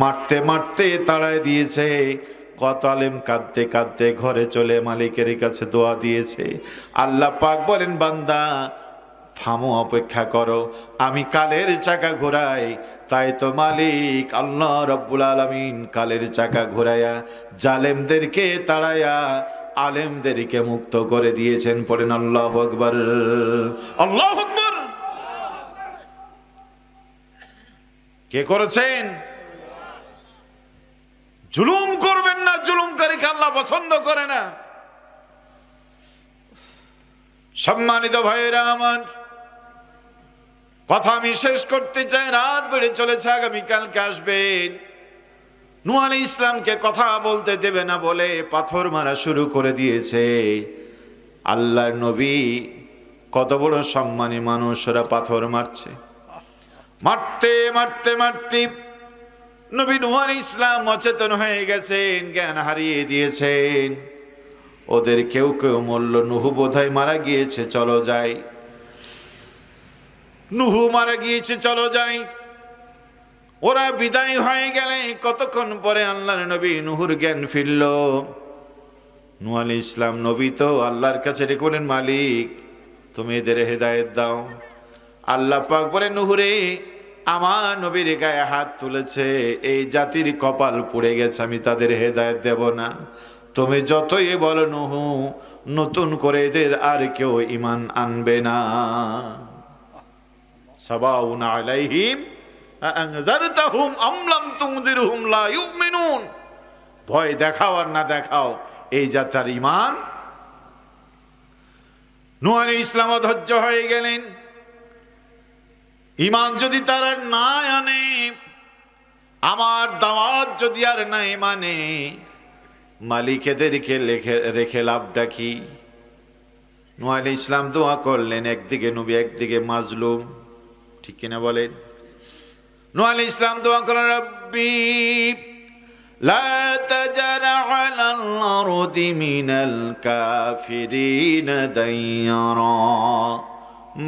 মারতে মারতে তাড়ায় দিয়েছে। কত আলেম কাঁদতে কাঁদতে ঘরে চলে মালিকের কাছে দোয়া দিয়েছে। আল্লাহ পাক বলেন, বান্দা থামো, অপেক্ষা করো, আমি কালের চাকা ঘোরাই। তাই তো মালিক আল্লাহ রব্বুল আলামিন কালের চাকা ঘোরাইয়া জালেমদেরকে তাড়াইয়া আলেমদেরকে মুক্ত করে দিয়েছেন। পড়েন আল্লাহু আকবার, আল্লাহু আকবার। কে করেছেন? জুলুম করবেন না, জুলুমকারীকে আল্লাহ পছন্দ করে না। সম্মানিত ভাইয়েরা আমার, কথা আমি শেষ করতে চাই, রাত বেড়ে চলেছে, আগামীকালকে আসবেন। নূহ আলাইহিস ইসলামকে কথা বলতে দেবে না বলে পাথর মারা শুরু করে দিয়েছে। আল্লাহর নবী কত বড় সম্মানী মানুষ, ওরা পাথর মারছে। মারতে মারতে মারতে নবী নূহ আলাইহিস ইসলাম অচেতন হয়ে গেছেন, জ্ঞান হারিয়ে দিয়েছেন। ওদের কেউ কেউ বলল, নূহ বোধহয় মারা গিয়েছে, চলো যাই। নূহ মারা গিয়েছে, চলো যাই। ওরা বিদায় হয়ে গেলে কতক্ষণ পরে আল্লাহর নবী নূহুর জ্ঞান ফিরল। নূহ আলাইহিস ইসলাম নবী তো আল্লাহর কাছে ডেকে বলেন, মালিক তুমি এদের হেদায়েত দাও। আল্লাহ পাক বলেন, নূহ রে, আমার নবীর গায়ে হাত তুলেছে, এই জাতির কপাল পুড়ে গেছে, আমি তাদের হেদায়েত দেব না। তুমি যতই বলো নূহ, নতুন করে এদের আর কেউ ঈমান আনবে না। সাবাউন আলাইহিম আনযারতাহুম আম লাম তুনযিরহুম লা ইউমিনুন। ভয় দেখাও আর না দেখাও, এই জাতির ঈমান। নূহ আলাইহিস ইসলাম অধৈর্য হয়ে গেলেন। ঈমান যদি তারা না আনে, আমার দাওয়াত যদি আর নাই মানে, মালিকেদেরকে রেখে লাভটা কি? নূহ আলাইহিস ইসলাম দোয়া করলেন, একদিকে নবী একদিকে মাজলুম, ঠিক কিনা বলেন? নূহ আলাইহিস ইসলাম দোয়া করলেন, রব্বি লা তাজার আলাল আরদি মিনাল কাফিরিন দাইয়ারা।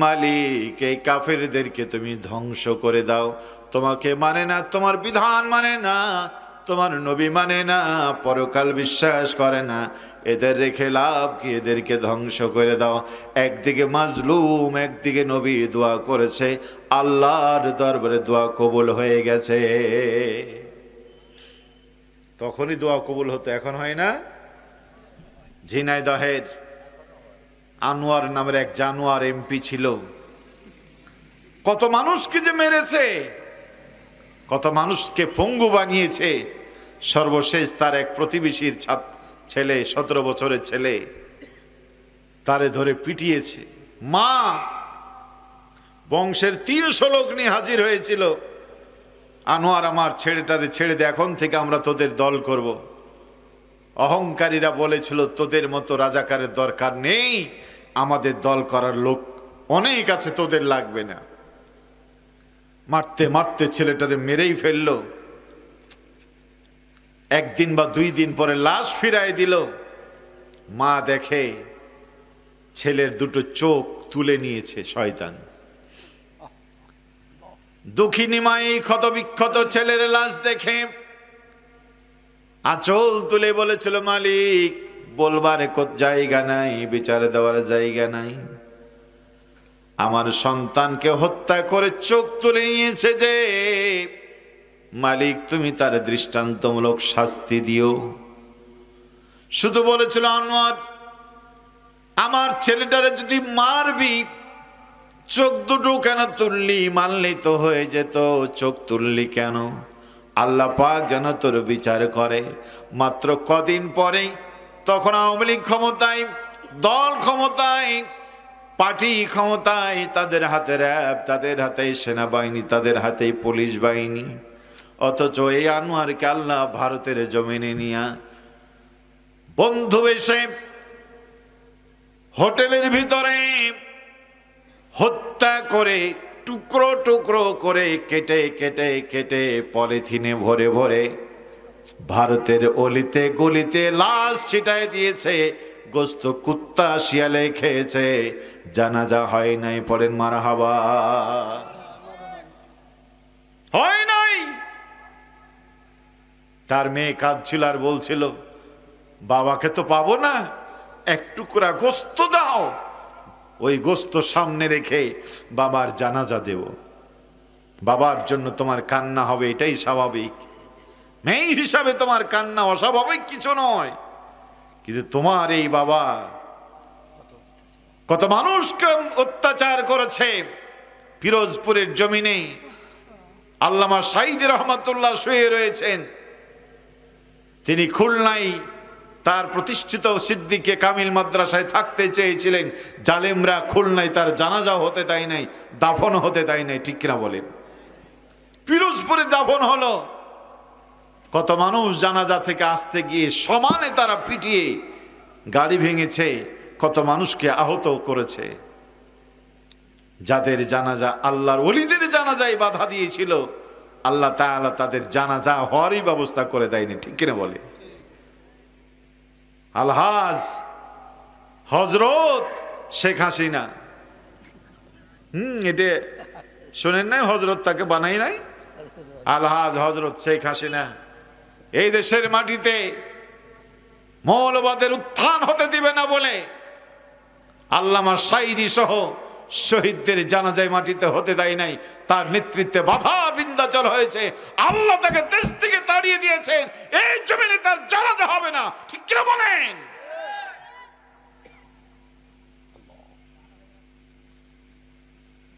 মালিক এই কাফেরদেরকে তুমি ধ্বংস করে দাও। তোমাকে মানে না, তোমার বিধান মানে না, তোমার নবী মানে না, পরকাল বিশ্বাস করে না, এদের রেখে লাভ কি? এদেরকে ধ্বংস করে দাও। একদিকে মাজলুম, একদিকে নবী দোয়া করেছে, আল্লাহর দরবারে দোয়া কবুল হয়ে গেছে। তখনই দোয়া কবুল হতো, এখন হয় না? ঝিনাইদহের আনোয়ার নামের এক জানোয়ার এমপি ছিল, কত মানুষকে যে মেরেছে, কত মানুষকে পঙ্গু বানিয়েছে। সর্বশেষ তার এক প্রতিবেশীর ছেলে, 17 বছরের ছেলে, তারে ধরে পিটিয়েছে। মা বংশের 300 লোক নিয়ে হাজির হয়েছিল। আনোয়ার, আমার ছেলেটারে ছেড়ে দে, এখন থেকে আমরা তোদের দল করব। অহংকারীরা বলেছিল, তোদের মতো রাজাকারের দরকার নেই, আমাদের দল করার লোক অনেক আছে, তোদের লাগবে না। মারতে মারতে ছেলেটারে মেরেই ফেললো। একদিন বা 2 দিন পরে লাশ ফিরাই দিল। মা দেখে ছেলের 2টো চোখ তুলে নিয়েছে শয়তান। দুঃখিনী মা এই ক্ষত বিক্ষত ছেলের লাশ দেখে আঁচল তুলে বলেছিল, মালিক বলবার জায়গা নাই, বিচার দেওয়ার জায়গা নাই। আমার সন্তানকে হত্যা করে চোখ তুলে নিয়েছে যে, মালিক তুমি তার দৃষ্টান্তমূলক শাস্তি দিও। শুধু বলেছিল, আনোয়ার আমার ছেলেটারে যদি মারবি, চোখ 2টো কেন তুললি? মানলেই তো হয়ে যেত, চোখ তুললি কেন? আল্লাহ পাক যেন তোর বিচার করে। মাত্র কদিন পরে তখন আওয়ামী লীগ ক্ষমতায়, দল ক্ষমতায়, পার্টি ক্ষমতায়, তাদের হাতে র্যাব, তাদের হাতে সেনাবাহিনী, তাদের হাতে পুলিশ বাহিনী। অথচ এই আনোয়ারকে আল্লাহ ভারতের জমিনে নিয়া বন্ধু এসে হোটেলের ভিতরে হত্যা করে, টুকরো টুকরো করে কেটে কেটে কেটে পলিথিনে ভরে ভরে ভারতের অলিতে গলিতে লাশ ছিটায় দিয়েছে। গোস্ত কুত্তা শিয়ালে খেয়েছে, জানাজা হয় নাই। পড়েন মারহাবা। হয় নাই। তার মেয়ে কাঁদছিল আর বলছিল, বাবাকে তো পাবো না, এক টুকরা গোস্ত দাও, ওই গোস্ত সামনে রেখে বাবার জানাজা দেব। বাবার জন্য তোমার কান্না হবে, এটাই স্বাভাবিক। মেয়ে হিসাবে তোমার কান্না অস্বাভাবিক কিছু নয়, কিন্তু তোমার এই বাবা কত মানুষকে অত্যাচার করেছে। পিরোজপুরের জমিনে আল্লামা সাঈদী রহমাতুল্লাহ শুয়ে রয়েছেন। তিনি খুলনায় তার প্রতিষ্ঠিত সিদ্দিকে কামিল মাদ্রাসায় থাকতে চেয়েছিলেন। জালেমরা খুলনায় তার জানাজাও হতে দেয় নাই, দাফন হতে দেয় নাই, ঠিক কিনা বলেন? পিরোজপুরে দাফন হলো। কত মানুষ জানাজা থেকে আসতে গিয়ে সমানে তারা পিটিয়ে গাড়ি ভেঙেছে, কত মানুষকে আহত করেছে। যাদের জানাজা আল্লাহর ওলিদের জানাজায় বাধা দিয়েছিল, আল্লাহ তাআলা তাদের জানাজা হওয়ারই ব্যবস্থা করে দেয়নি, ঠিক কিনা বলে? আলহাজ হযরত শেখ হাসিনা, এটা শোনেন নাই? হযরত তাকে বানাই নাই, আলহাজ হযরত শেখ হাসিনা এই দেশের মাটিতে মৌলবাদের উত্থান হতে দিবে না বলে আল্লামা সাঈদী সহ শহীদদের জানাজায় মাটিতে হতে দেয় নাই। তার নেতৃত্বে বাধা বিন্ধ্যাচল হয়েছে। আল্লাহ তাকে দেশ থেকে তাড়িয়ে দিয়েছেন। এই জমিনে তার জানাজা হবে না, ঠিক কিনা বলেন?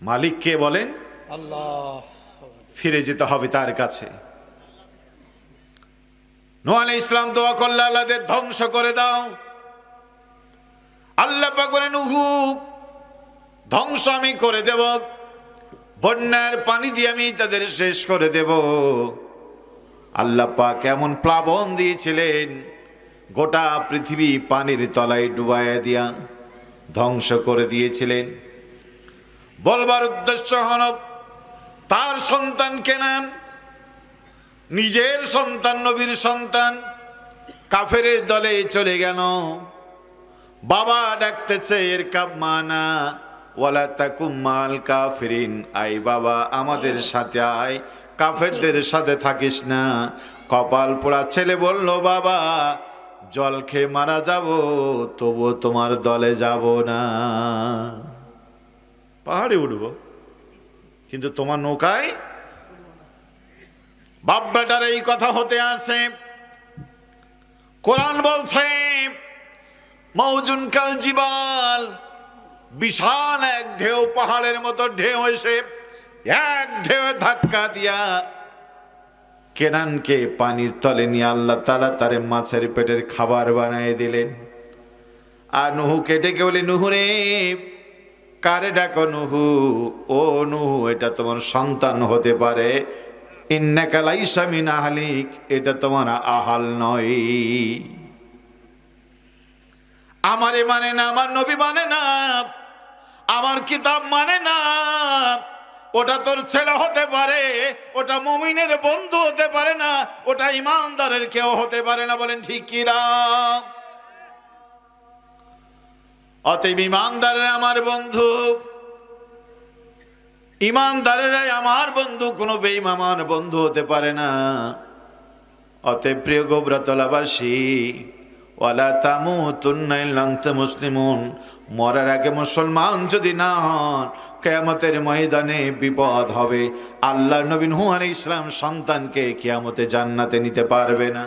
মালিক কে বলেন? আল্লাহ। ফিরে যেতে হবে তার কাছে। নূহ আলাইহিস সালাম দোয়া করলেন, আল্লাহদের ধ্বংস করে দাও। আল্লাহ পাক বলেন, নূহ ধ্বংস আমি করে দেব, বন্যার পানি দিয়ে আমি তাদের শেষ করে দেব। আল্লাহ পাক এমন প্লাবন দিয়েছিলেন, গোটা পৃথিবী পানির তলায় ডুবাইয়া দিয়া ধ্বংস করে দিয়েছিলেন। বলবার উদ্দেশ্য হল, তার সন্তান কেনান, নিজের সন্তান, নবীর সন্তান কাফেরের দলে চলে গেল। বাবা ডাকতেছে, এর কাব মানা ওয়ালা তাকুম মাল কাফিরিন, আই বাবা আমাদের সাথে আয়, কাফেরদের সাথে থাকিস না। কপাল পোড়া ছেলে বলল, বাবা জল খেয়ে মারা যাব, তবু তোমার দলে যাব না। পাহাড়ে উঠব, কিন্তু তোমার নৌকায়। বাপ বেটার এই কথা হতে আছে। কোরআন বলছে, মৌজুন কাল জিবাল, বিশাল এক ঢেউ, পাহাড়ের মতো ঢেউ এসে এক ঢেউ ধাক্কা দিয়া কেনানকে পানির তলে নিয়ে আল্লাহ তাআলা তারে মাছের পেটের খাবার বানিয়ে দিলেন। আর নুহুকে ডেকে বলে, নুহু রে, কারে ডাকো? নুহু, ও নুহু, এটা তোমার সন্তান হতে পারে। ইন্নাকা লাইসা মিন আহলিক, এটা তোমার আহাল নয়। আমারে মানে না, আমার নবী মানে না, আমার কিতাব মানে না। ওটা তোর ছেলে হতে পারে, ওটা মুমিনের বন্ধু হতে পারে না, ওটা ইমানদারের কেউ হতে পারে না। বলেন ঠিক কি না? অতএব ইমানদারেরা আমার বন্ধু, ইমানদারেরাই আমার বন্ধু, কোনো বেঈমান আমার বন্ধু হতে পারে না। অতএব প্রিয় গোবরাতলাবাসী, ওয়ালা তামুতুন্না ইল্লা আনতুম মুসলিমুন, মরার আগে মুসলমান যদি না হন, কিয়ামতের ময়দানে বিপদ হবে। আল্লাহর নবী নূহ আলাইহিস সালাম সন্তানকে কিয়ামতে জান্নাতে নিতে পারবে না।